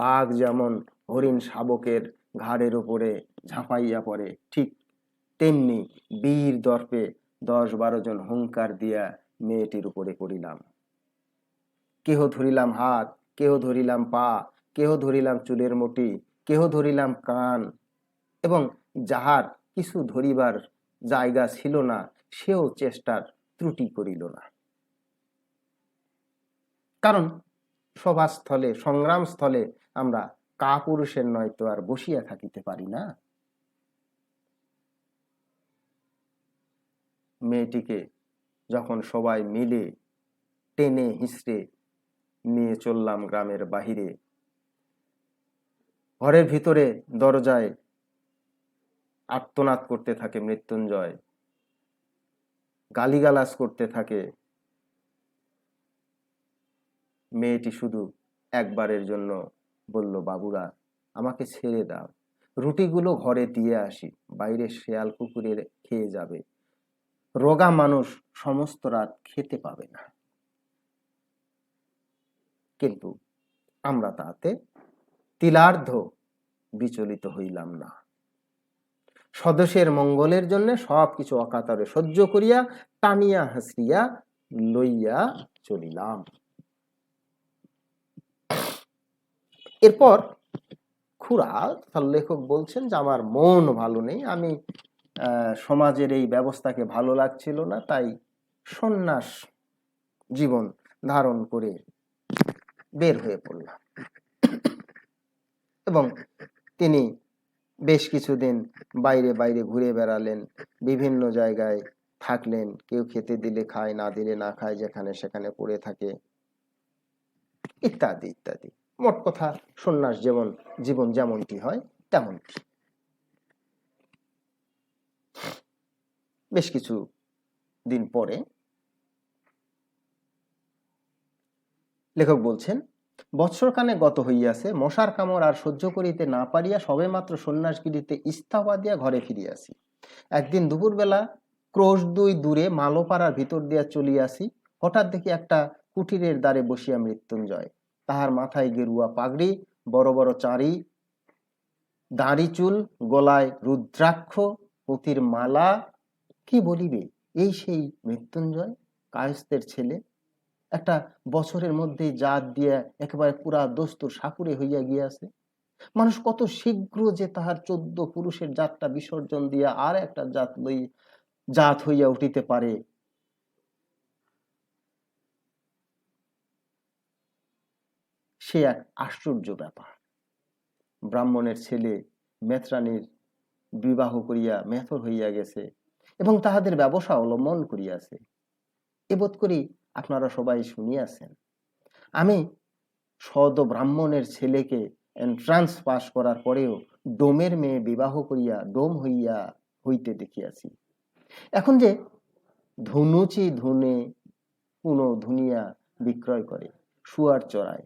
বাঘ যেমন হরিণ শাবকের ঘাড়ের উপরে ঝাঁপাইয়া পড়ে, ঠিক তেমনি বীর দর্পে 10-12 জন হুঙ্কার দিয়া মেয়েটির উপরে পড়িলাম। কেহ ধরিলাম হাত, কেহ ধরিলাম পা, কেহ ধরিলাম চুলের মুঠি, কেহ ধরিলাম কান, এবং যাহার কিছু ধরিবার জায়গা ছিল না সেও চেষ্টার ত্রুটি করিল না। কারণ সভাস্থলে, সংগ্রাম স্থলে আমরা কাপুরুষের নয় তো আর বসিয়া থাকিতে পারি না। মেয়েটিকে যখন সবাই মিলে টেনে হিঁচড়ে নিয়ে চললাম গ্রামের বাহিরে, ঘরের ভিতরে দরজায় আর্তনাদ করতে থাকে মৃত্যুঞ্জয়, গালিগালাজ করতে থাকে। মেয়েটি শুধু একবারের জন্য বলল, বাবুরা আমাকে ছেড়ে দাও, রুটিগুলো ঘরে দিয়ে আসি, বাইরে শেয়াল কুকুরের খেয়ে যাবে, রোগা মানুষ সমস্ত রাত খেতে পাবে না। কিন্তু আমরা তাতে তিলার্ধ বিচলিত হইলাম না। স্বদেশের মঙ্গলের জন্য সবকিছু অকাতরে সহ্য করিয়া টানিয়া হাসিয়া লইয়া চলিলাম। এরপর খুড়া তার লেখক বলছেন যে আমার মন ভালো নেই, আমি সমাজের এই ব্যবস্থাকে ভালো লাগছিল না, তাই সন্ন্যাস জীবন ধারণ করে বের হয়ে পড়লাম। এবং তিনি বেশ কিছুদিন বাইরে বাইরে ঘুরে বেড়ালেন, বিভিন্ন জায়গায় থাকলেন, কেউ খেতে দিলে খায়, না দিলে না খায়, যেখানে সেখানে পড়ে থাকে, ইত্যাদি ইত্যাদি। মোট কথা সন্ন্যাস জীবন যেমনটি হয় তেমনটি। বেশ কিছু দিন পরে লেখক বলছেন, বৎসরখানে গত হইয়াছে, মশার কামড় আর সহ্য করিতে না পারিয়া সবেমাত্র সন্ন্যাসগিরিতে ইস্তফা দিয়া ঘরে ফিরিয়াছি। একদিন দুপুরবেলা ক্রোশ 2 দূরে মালোপাড়ার ভিতর দিয়া চলিয়াছি, হঠাৎ দেখি একটা কুটিরের দ্বারে বসিয়া মৃত্যুঞ্জয়। তাহার মাথায় গেরুয়া পাগড়ি, বড় বড় চারি, দাড়ি চুল, গলায় রুদ্রাক্ষ, পুঁতির মালা। কি বলিবে, এই সেই মৃত্যুঞ্জয়, কায়স্থের ছেলে। একটা বছরের মধ্যে জাত দিয়া একেবারে পুরা দস্তুর সাপুরে হইয়া গিয়াছে। মানুষ কত শীঘ্র যে তাহার 14 পুরুষের জাতটা বিসর্জন দিয়া আর একটা জাত হইয়া উঠিতে পারে, সে এক আশ্চর্য ব্যাপার। ব্রাহ্মণের ছেলে মেথরানীর বিবাহ করিয়া মেথর হইয়া গেছে এবং তাহাদের ব্যবসা অবলম্বন করিয়াছে, এবোধ করি আপনারা সবাই শুনিয়াছেন। আমি সদ ব্রাহ্মণের ছেলেকে এন্ট্রান্স পাস করার পরেও ডোমের মেয়ে বিবাহ করিয়া ডোম হইয়া হইতে দেখিয়াছি। এখন যে ধুনুচি ধুনে পুনঃ ধুনিয়া বিক্রয় করে, শুয়ার চড়ায়,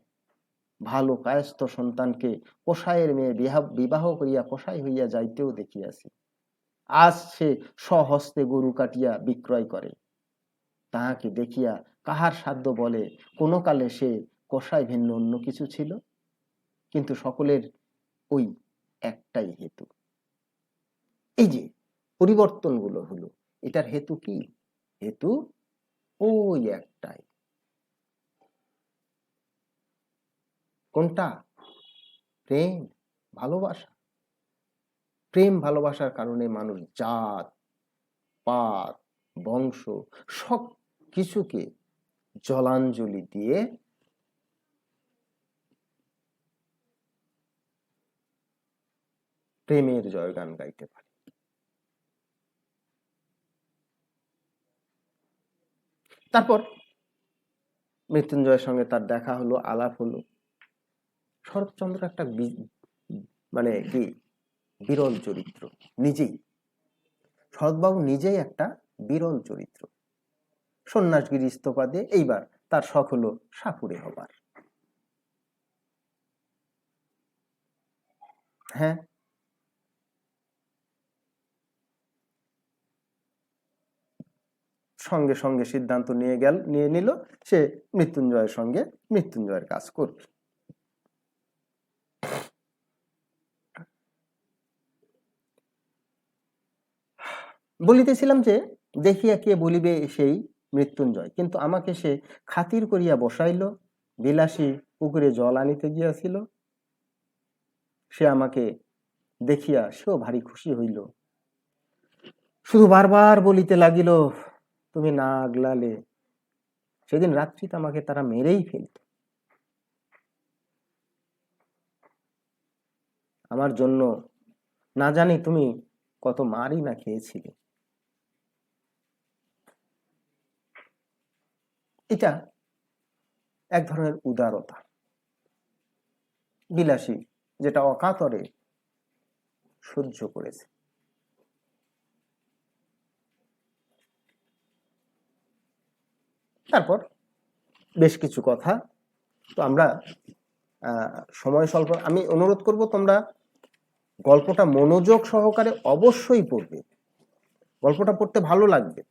ভালো কায়স্থ সন্তানকে কসাইয়ের মেয়ে বিবাহ করিয়া কসাই হইয়া যাইতেও দেখিয়াছি। আজ সে স্বহস্তে গরু কাটিয়া বিক্রয় করে। তাহাকে দেখিয়া কাহার সাধ্য বলে কোনো কালে সে কসাই ভিন্ন অন্য কিছু ছিল? কিন্তু সকলের ওই একটাই হেতু। এই যে পরিবর্তনগুলো হলো, এটার হেতু কি? হেতু ওই একটাই। কোনটা? প্রেম, ভালোবাসা। প্রেম ভালোবাসার কারণে মানুষ জাত পাত বংশ সব কিছুকে জলাঞ্জলি দিয়ে প্রেমের জয়গান গাইতে পারে। তারপর মৃত্যুঞ্জয়ের সঙ্গে তার দেখা হলো, আলাপ হলো। শরৎচন্দ্র একটা মানে কি বিরল চরিত্র নিজেই। শরৎবাবু নিজেই একটা বিরল চরিত্র। সন্ন্যাসগিরি ইস্তফা দিয়ে এইবার তার শখ হলো সাপুড়ে হবার। হ্যাঁ, সঙ্গে সঙ্গে সিদ্ধান্ত নিয়ে নিল সে মৃত্যুঞ্জয়ের সঙ্গে মৃত্যুঞ্জয়ের কাজ করবে। বলিতেছিলাম যে দেখিয়া কে বলিবে সেই মৃত্যুঞ্জয়, কিন্তু আমাকে সে খাতির করিয়া বসাইল। বিলাসী পুকুরে জল আনিতে গিয়াছিল, সে আমাকে দেখিয়া সেও ভারী খুশি হইল। শুধু বারবার বলিতে লাগিল, তুমি না আগলালে সেদিন রাত্রিতে আমাকে তারা মেরেই ফেলত। আমার জন্য না জানি তুমি কত মারই না খেয়েছিলে। এটা এক ধরনের উদারতা, বিলাসী যেটা অকাতরে সহ্য করেছে। তারপর বেশ কিছু কথা, তো আমরা সময় স্বল্প, আমি অনুরোধ করব তোমরা গল্পটা মনোযোগ সহকারে অবশ্যই পড়বে, গল্পটা পড়তে ভালো লাগবে।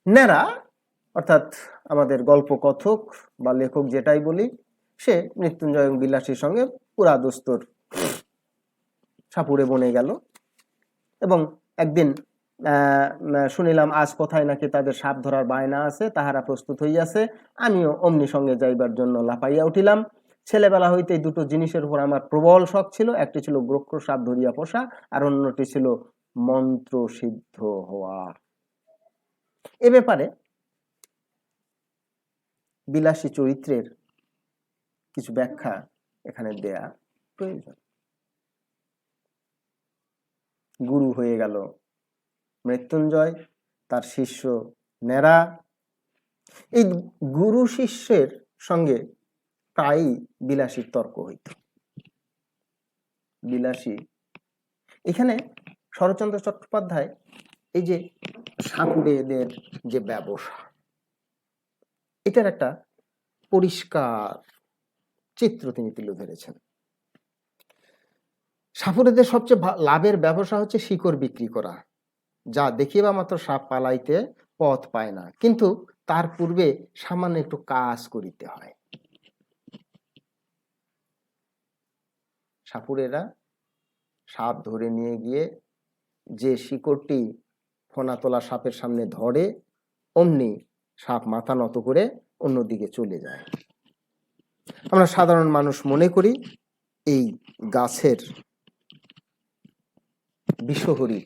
ন্যাড়া অর্থাৎ আমাদের গল্প কথক বা লেখক যেটাই বলি, সে মৃত্যুঞ্জয় এবং বিলাসীর সঙ্গে পুরা দোস্তর সাপুড়ে বনে গেল এবং একদিন শুনিলাম আজ কোথায় নাকি তাদের সাপ ধরার বায়না আছে, তাহারা প্রস্তুত হইয়াছে। আমিও অমনি সঙ্গে যাইবার জন্য লাফাইয়া উঠিলাম। ছেলেবেলা হইতে দুটো জিনিসের উপর আমার প্রবল শখ ছিল, একটি ছিল গ্রক্ষ সাপ ধরিয়া পোষা, আর অন্যটি ছিল মন্ত্র সিদ্ধ হওয়া। এ ব্যাপারে বিলাসী চরিত্রের কিছু ব্যাখ্যা এখানে দেয়া প্রয়োজন। গুরু হয়ে গেল মৃত্যুঞ্জয়, তার শিষ্য ন্যাড়া। এই গুরু শিষ্যের সঙ্গে প্রায়ই বিলাসীর তর্ক হইত। বিলাসী এখানে শরৎচন্দ্র চট্টোপাধ্যায় এই যে সাপুড়েদের যে ব্যবসা, এটার একটা পরিষ্কার চিত্র তিনি তুলে ধরেছেন। সাপুড়েদের সবচেয়ে লাভের ব্যবসা হচ্ছে শিকড় বিক্রি করা, যা দেখিবা মাত্র সাপ পালাইতে পথ পায় না, কিন্তু তার পূর্বে সামান্য একটু কাজ করিতে হয়। সাপুড়েরা সাপ ধরে নিয়ে গিয়ে যে শিকড়টি ফোনা তোলা সাপের সামনে ধরে, অমনি সাপ মাথা নত করে অন্যদিকে চলে যায়। আমরা সাধারণ মানুষ মনে করি এই গাছের বিষহরী,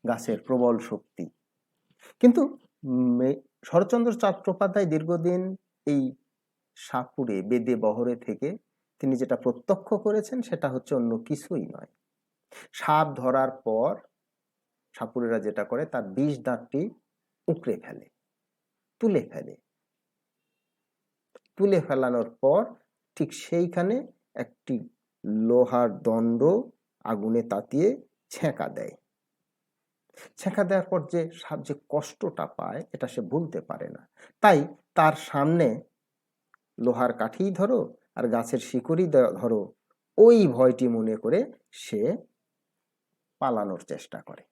গাছের প্রবল শক্তি, কিন্তু শরৎচন্দ্র চট্টোপাধ্যায় দীর্ঘদিন এই সাপুড়ে বেদে বহরে থেকে তিনি যেটা প্রত্যক্ষ করেছেন সেটা হচ্ছে অন্য কিছুই নয়। সাপ ধরার পর সাপুড়েরা যেটা করে, তার বিষ দাঁতটি উকড়ে ফেলে, তুলে ফেলানোর পর ঠিক সেইখানে একটি লোহার দণ্ড আগুনে তাতিয়ে ছ্যাঁকা দেয়। ছ্যাঁকা দেওয়ার পর যে সাপ যে কষ্টটা পায় এটা সে ভুলতে পারে না। তাই তার সামনে লোহার কাঠি ধরো আর গাছের শিকড়ি ধরো, ওই ভয়টি মনে করে সে পালানোর চেষ্টা করে।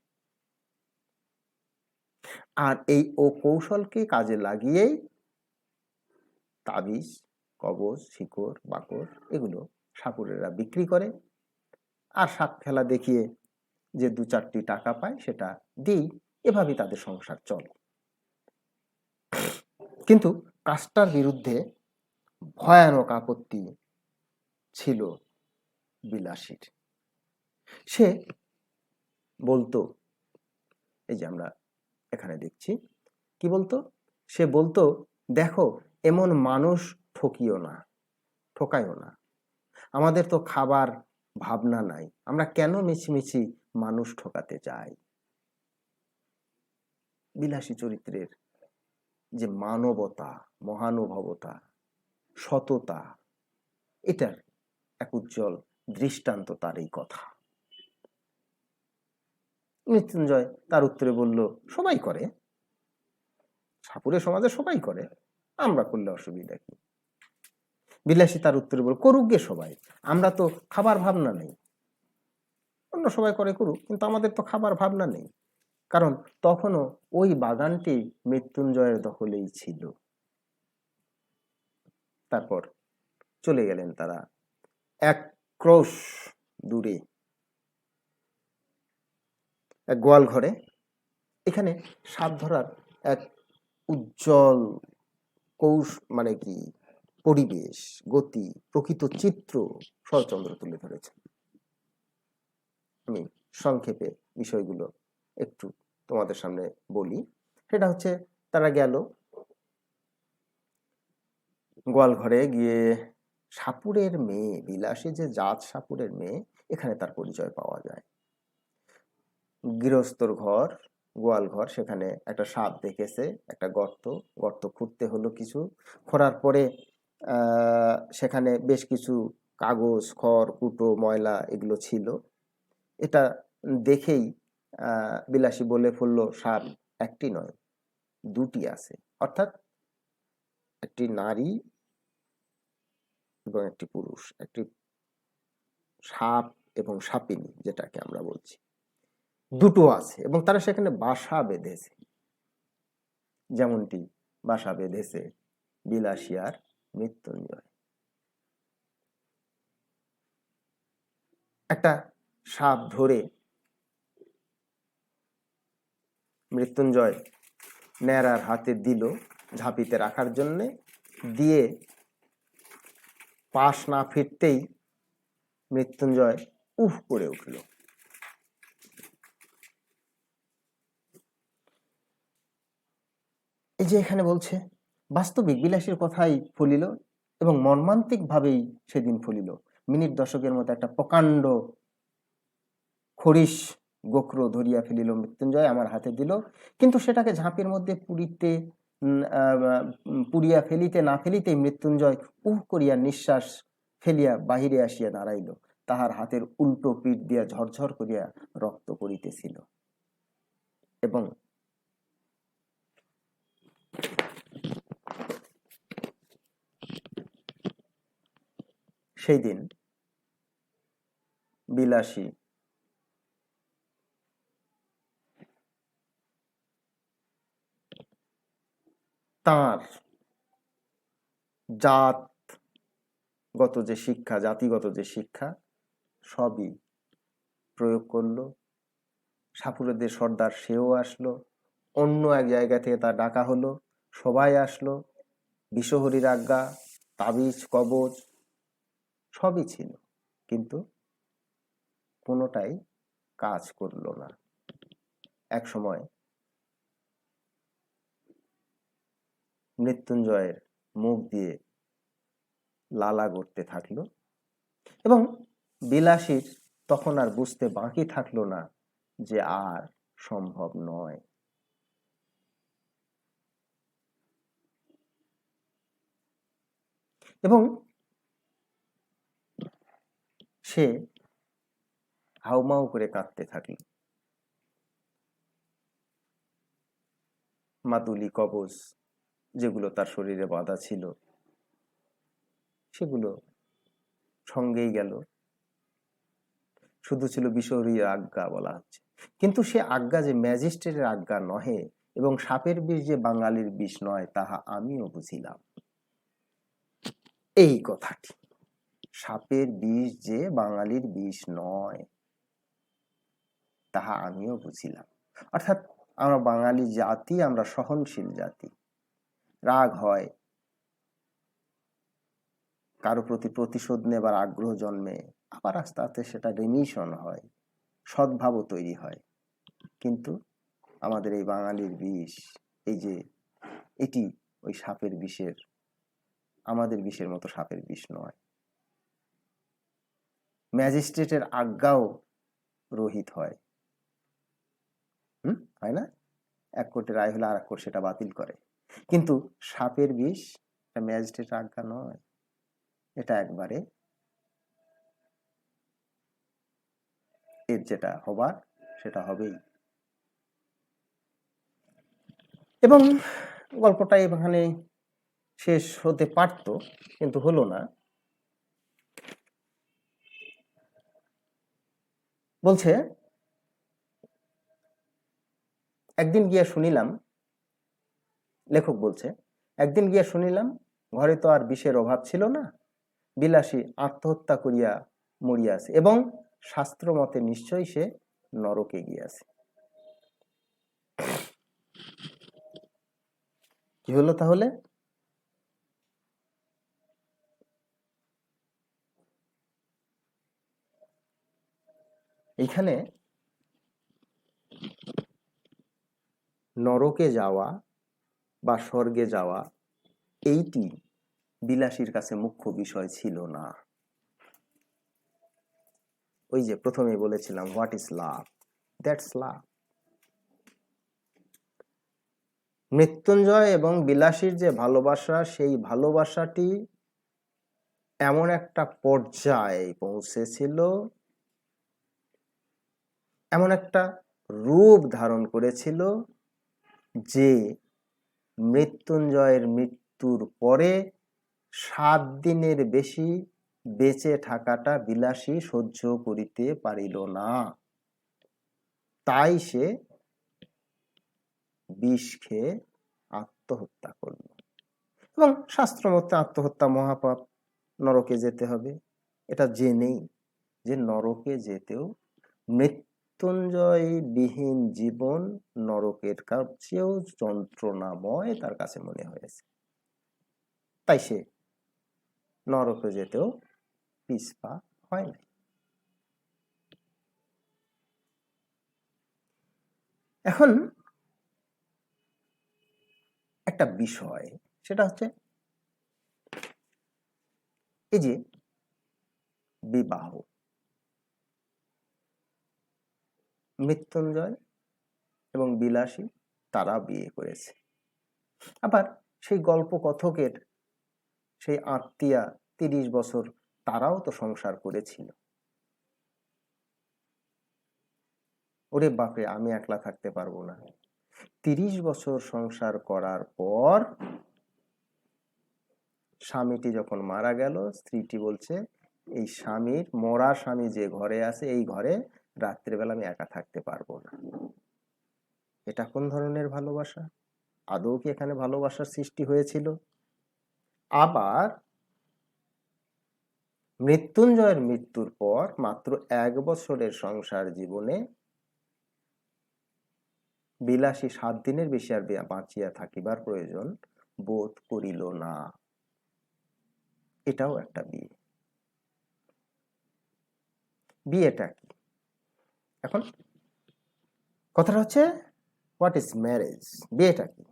আর এই কৌশলকে কাজে লাগিয়েই তাবিজ, কবজ, শিকড়, বাকড় এগুলো সাপুড়েরা বিক্রি করে, আর সাপ খেলা দেখিয়ে যে 2-4টি টাকা পায় সেটা দিই, এভাবেই তাদের সংসার চলে। কিন্তু কাজটার বিরুদ্ধে ভয়ানক আপত্তি ছিল বিলাসীর। সে বলতো, এই যে আমরা এখানে দেখছি, কি বলতো? সে বলতো, দেখো এমন মানুষ ঠকিও না, ঠকাইও না, আমাদের তো খাবার ভাবনা নাই, আমরা কেন মিছিমিছি মানুষ ঠকাতে চাই। বিলাসী চরিত্রের যে মানবতা, মহানুভবতা, সততা, এটার এক উজ্জ্বল দৃষ্টান্ত তার এই কথা। মৃত্যুঞ্জয় তার উত্তরে বলল, সবাই করে, সাপুড়ে সমাজে সবাই করে, আমরা করলে অসুবিধা কি? বিলাসী তার উত্তরে বলল, করুক গে সবাই, আমরা তো খাবার ভাবনা নেই, অন্য সবাই করে করুক, কিন্তু আমাদের তো খাবার ভাবনা নেই। কারণ তখনও ওই বাগানটি মৃত্যুঞ্জয়ের দখলেই ছিল। তারপর চলে গেলেন তারা এক ক্রোশ দূরে এক গোয়াল ঘরে। এখানে সাপ ধরার এক উজ্জ্বল মানে কি পরিবেশ, গতি, প্রকৃত চিত্র শরৎচন্দ্র তুলে ধরেছেন। আমি সংক্ষেপে বিষয়গুলো একটু তোমাদের সামনে বলি। সেটা হচ্ছে, তারা গেল গোয়াল ঘরে গিয়ে, সাপুড়ের মেয়ে, বিলাসী যে জাত সাপুড়ের মেয়ে, এখানে তার পরিচয় পাওয়া যায়। গৃহস্থর ঘর, গোয়াল ঘর, সেখানে একটা সাপ দেখেছে, একটা গর্ত খুঁড়তে হলো কিছু, খোঁড়ার পরে সেখানে বেশ কিছু কাগজ, খড়, কুটো, ময়লা এগুলো ছিল। এটা দেখেই বিলাসী বলে ফেলল, সাপ একটি নয়, 2টি আছে, অর্থাৎ একটি নারী এবং একটি পুরুষ, একটি সাপ এবং সাপিনী যেটাকে আমরা বলছি, দুটো আছে, এবং তারা সেখানে বাসা বেঁধেছে, যেমনটি বাসা বেঁধেছে বিলাসী আর মৃত্যুঞ্জয়। একটা সাপ ধরে মৃত্যুঞ্জয় ন্যাড়ার হাতে দিল ঝাঁপিতে রাখার জন্যে, দিয়ে পাশ না ফিরতেই মৃত্যুঞ্জয় উফ করে উঠল। এই যে এখানে বলছে, বাস্তবিক বিলাসীর কথাই ফলিল, এবং মর্মান্তিক ভাবেই সেদিন ফলিল। মিনিট 10 মতো একটা প্রকাণ্ড খরিস গোখর ধরিয়া ফেলিল মৃত্যুঞ্জয়, আমার হাতে দিল, কিন্তু সেটাকে ঝাঁপির মধ্যে পুড়িয়া ফেলিতে না ফেলিতেই মৃত্যুঞ্জয় উহ করিয়া নিঃশ্বাস ফেলিয়া বাহিরে আসিয়া দাঁড়াইল। তাহার হাতের উল্টো পিঠ দিয়া ঝরঝর করিয়া রক্ত পড়িতেছিল, এবং সেই দিন বিলাসী তার জাতগত যে শিক্ষা, জাতিগত যে শিক্ষা, সবই প্রয়োগ করলো। সাপুড়েদের সর্দার সেও আসলো, অন্য এক জায়গা থেকে তার ডাকা হলো, সবাই আসলো, বিষহরীর আজ্ঞা, তাবিজ, কবজ সবই ছিল, কিন্তু কোনোটাই কাজ করলো না। এক সময় মৃত্যুঞ্জয়ের মুখ দিয়ে লালা গড়তে থাকলো, এবং বিলাসীর তখন আর বুঝতে বাকি থাকলো না যে আর সম্ভব নয়। এবং সে হাউমাউ করে কাঁদতে থাকল। মাতুলি কবচ যেগুলো তার শরীরে বাঁধা ছিল সেগুলো সঙ্গেই গেল, শুধু ছিল বিষহরীর আজ্ঞা বলা হচ্ছে। কিন্তু সে আজ্ঞা যে ম্যাজিস্ট্রেটের আজ্ঞা নহে এবং সাপের বিষ যে বাঙালির বিষ নয় তাহা আমিও বুঝিলাম। এই কথাটি, সাপের বিষ যে বাঙালির বিষ নয় তাহা আমিও বুঝিলাম। অর্থাৎ আমরা বাঙালি জাতি, আমরা সহনশীল জাতি। রাগ হয়, কারো প্রতি প্রতিশোধ নেবার আগ্রহ জন্মে, আবার আস্তে আস্তে সেটা রিমিশন হয়, সদ্ভাবও তৈরি হয়। কিন্তু আমাদের এই বাঙালির বিষ, এই যে এটি ওই সাপের বিষের, আমাদের বিষের মতো সাপের বিষ নয়। ম্যাজিস্ট্রেটের আজ্ঞাও রহিত হয়, হয় না? এক কোর্টে রায় হলে আর এক কোর্ট সেটা বাতিল করে। কিন্তু সাপের বিষ ম্যাজিস্ট্রেটের আজ্ঞা নয়, এটা একবারে এর যেটা হবার সেটা হবেই। এবং গল্পটা এখানে শেষ হতে পারত, কিন্তু হলো না। বলছে, একদিন গিয়া শুনিলাম, লেখক বলছে, একদিন গিয়া শুনিলাম ঘরে তো আর বিষের অভাব ছিল না, বিলাসী আত্মহত্যা করিয়া মরিয়াছে এবং শাস্ত্র মতে নিশ্চয়ই সে নরকে গিয়াছে। কি হলো তাহলে? এইখানে নরকে যাওয়া বা স্বর্গে যাওয়া এইটি বিলাসীর কাছে মুখ্য বিষয় ছিল না। ওই যে প্রথমে বলেছিলাম, হোয়াট ইজ লাভ? দ্যাটস লাভ। মৃত্যুঞ্জয় এবং বিলাসীর যে ভালোবাসা, সেই ভালোবাসাটি এমন একটা পর্যায়ে পৌঁছেছিল, এমন একটা রূপ ধারণ করেছিল যে মৃত্যুঞ্জয়ের মৃত্যুর পরে 7 দিনের বেশি বেঁচে থাকাটা বিলাসী সহ্য করিতে পারিল না। তাই সে বিষ খেয়ে আত্মহত্যা করল। এবং শাস্ত্র মতে আত্মহত্যা মহাপাপ, নরকে যেতে হবে। এটা জেনেই যে নরকে যেতেও মৃত্যুঞ্জয় বিহীন জীবন নরকের কাছেও যন্ত্রণাময় তার কাছে মনে হয়েছে, তাই সে নরকে যেতেও পিছপা হয় না। এখন একটা বিষয়, সেটা হচ্ছে এই যে বিবাহ। মৃত্যুঞ্জয় এবং বিলাসী তারা বিয়ে করেছে। আবার সেই গল্প কথকের সেই আত্মীয়া 30 বছর তারাও তো সংসার করেছিল। ওরে বাপরে, আমি একলা থাকতে পারবো না। 30 বছর সংসার করার পর স্বামীটি যখন মারা গেল, স্ত্রীটি বলছে, এই স্বামীর, মরা স্বামী যে ঘরে আছে, এই ঘরে রাত্রেবেলা আমি একা থাকতে পারবো না। এটা কোন ধরনের ভালোবাসা? আদৌ কি এখানে ভালোবাসার সৃষ্টি হয়েছিল? আবার মৃত্যুঞ্জয়ের মৃত্যুর পর মাত্র 1 বছরের সংসার জীবনে বিলাসী 7 দিনের বেশি আর বাঁচিয়া থাকিবার প্রয়োজন বোধ করিল না। এটাও একটা বিয়ে। বিয়েটা কি? এখন কথাটা হচ্ছে, হোয়াট ইজ ম্যারেজ? বিয়েটা কি?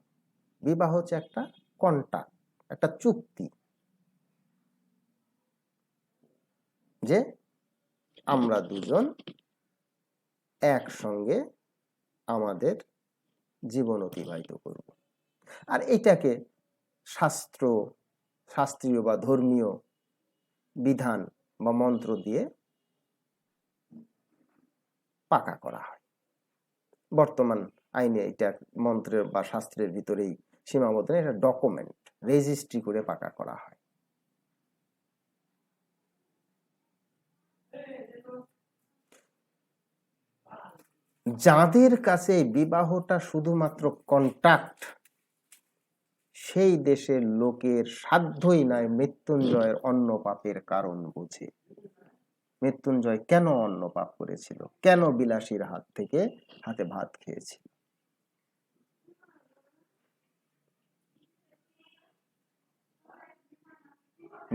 বিবাহ হচ্ছে একটা কন্ট্রাক্ট, একটা চুক্তি, যে আমরা দুজন একসঙ্গে আমাদের জীবন অতিবাহিত করব। আর এটাকে শাস্ত্রীয় বা ধর্মীয় বিধান বা মন্ত্র দিয়ে পাকা করা হয়। বর্তমান আইনে এটা মন্ত্রের বা শাস্ত্রের ভিতরেই সীমাবদ্ধ, এটা ডকুমেন্ট রেজিস্ট্রি করে পাকা করা হয়। যাদের কাছে বিবাহটা শুধুমাত্র কন্ট্রাক্ট, সেই দেশের লোকের সাধ্যই নাই মৃত্যুঞ্জয়ের অন্ন পাপের কারণ বুঝে। মৃত্যুঞ্জয় কেন অন্ন পাপ করেছিল, কেন বিলাসীর হাত থেকে হাতে ভাত খেয়েছিল?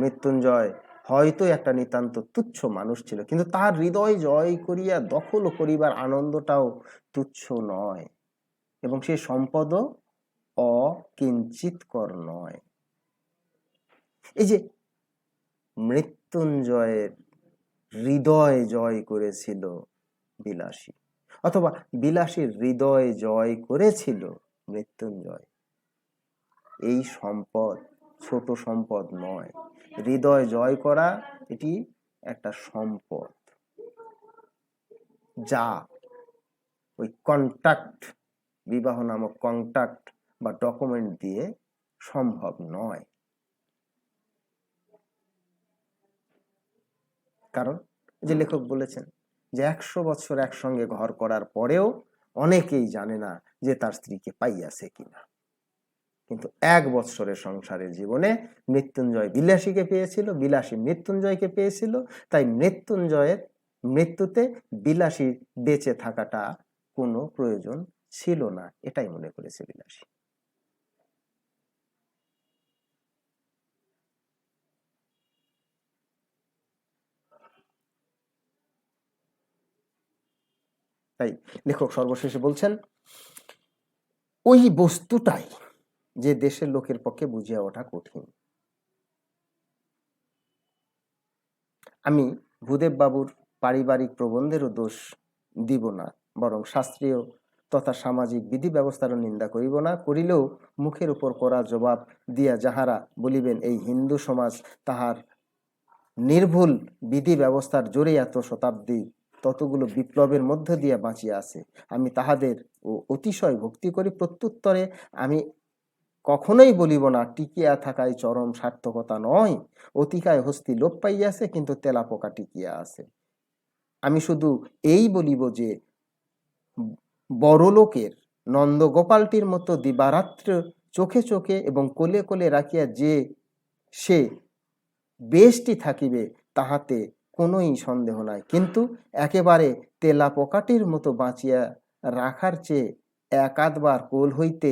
মৃত্যুঞ্জয় হয়তো একটা নিতান্ত তুচ্ছ মানুষ ছিল, কিন্তু তার হৃদয় জয় করিয়া দখল করিবার আনন্দটাও তুচ্ছ নয়, এবং সে সম্পদও অকিঞ্চিৎকর নয়। এই যে মৃত্যুঞ্জয়ের হৃদয় জয় করেছিল বিলাসী, অথবা বিলাসীর হৃদয় জয় করেছিল মৃত্যুঞ্জয়, এই সম্পদ ছোট সম্পদ নয়। হৃদয় জয় করা এটি একটা সম্পদ, যা ওই কন্ট্রাক্ট, বিবাহ নামক কন্ট্রাক্ট বা ডকুমেন্ট দিয়ে সম্ভব নয়। কারণ যে লেখক বলেছেন যে 100 বছর একসঙ্গে ঘর করার পরেও অনেকেই জানে না যে তার স্ত্রীকে পাইয়াছে কিনা, কিন্তু 1 বৎসরের সংসারের জীবনে মৃত্যুঞ্জয় বিলাসীকে পেয়েছিল, বিলাসী মৃত্যুঞ্জয়কে পেয়েছিল, তাই মৃত্যুঞ্জয়ের মৃত্যুতে বিলাসীর বেঁচে থাকাটা কোনো প্রয়োজন ছিল না, এটাই মনে করেছে বিলাসী। তাই লেখক সর্বশেষে বলছেন, ওই বস্তুটাই যে দেশের লোকের পক্ষে বুঝিয়া ওঠা কঠিন। আমি ভূদেব বাবুর পারিবারিক প্রবন্ধেরও দোষ দিব না, বরং শাস্ত্রীয় তথা সামাজিক বিধি ব্যবস্থারও নিন্দা করিব না, করিলেও মুখের উপর করা জবাব দিয়া যাহারা বলিবেন এই হিন্দু সমাজ তাহার নির্ভুল বিধি ব্যবস্থার জোরে এত শতাব্দী ততগুলো বিপ্লবের মধ্য দিয়ে বাঁচিয়া আছে, আমি তাহাদের ও অতিশয় ভক্তি করি। প্রত্যুত্তরে আমি কখনোই বলিব না টিকিয়া থাকায় চরম সার্থকতা নয়, অতিকায় হস্তি লোপ পাইয়াছে কিন্তু তেলাপোকা টিকিয়া আছে। আমি শুধু এই বলিব যে বড়লোকের নন্দগোপালটির মতো দিবারাত্র চোখে চোখে এবং কোলে কোলে রাখিয়া যে সে বেশটি থাকিবে তাহাতে কোনোই সন্দেহ নাই, কিন্তু একেবারে তেলাপোকাটির মতো বাঁচিয়া রাখার চেয়ে 1-8 বার কোল হইতে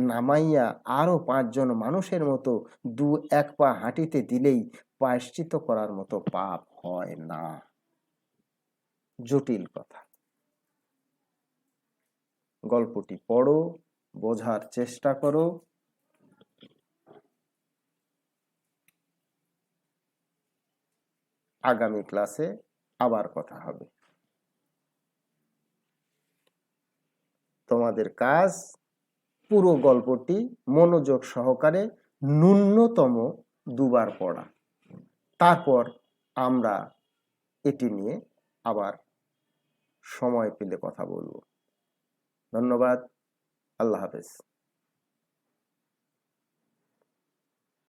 নামাইয়া আরো 5 জন মানুষের মতো 2-1 পা হাঁটিতে দিলেই প্রায়শ্চিত্ত করার মতো পাপ হয় না। জটিল কথা। গল্পটি পড়ো, বোঝার চেষ্টা করো। আগামী ক্লাসে আবার কথা হবে। তোমাদের কাজ পুরো গল্পটি মনোযোগ সহকারে ন্যূনতম 2 বার পড়া, তারপর আমরা এটি নিয়ে আবার সময় পেলে কথা বলবো। ধন্যবাদ। আল্লাহ হাফেজ।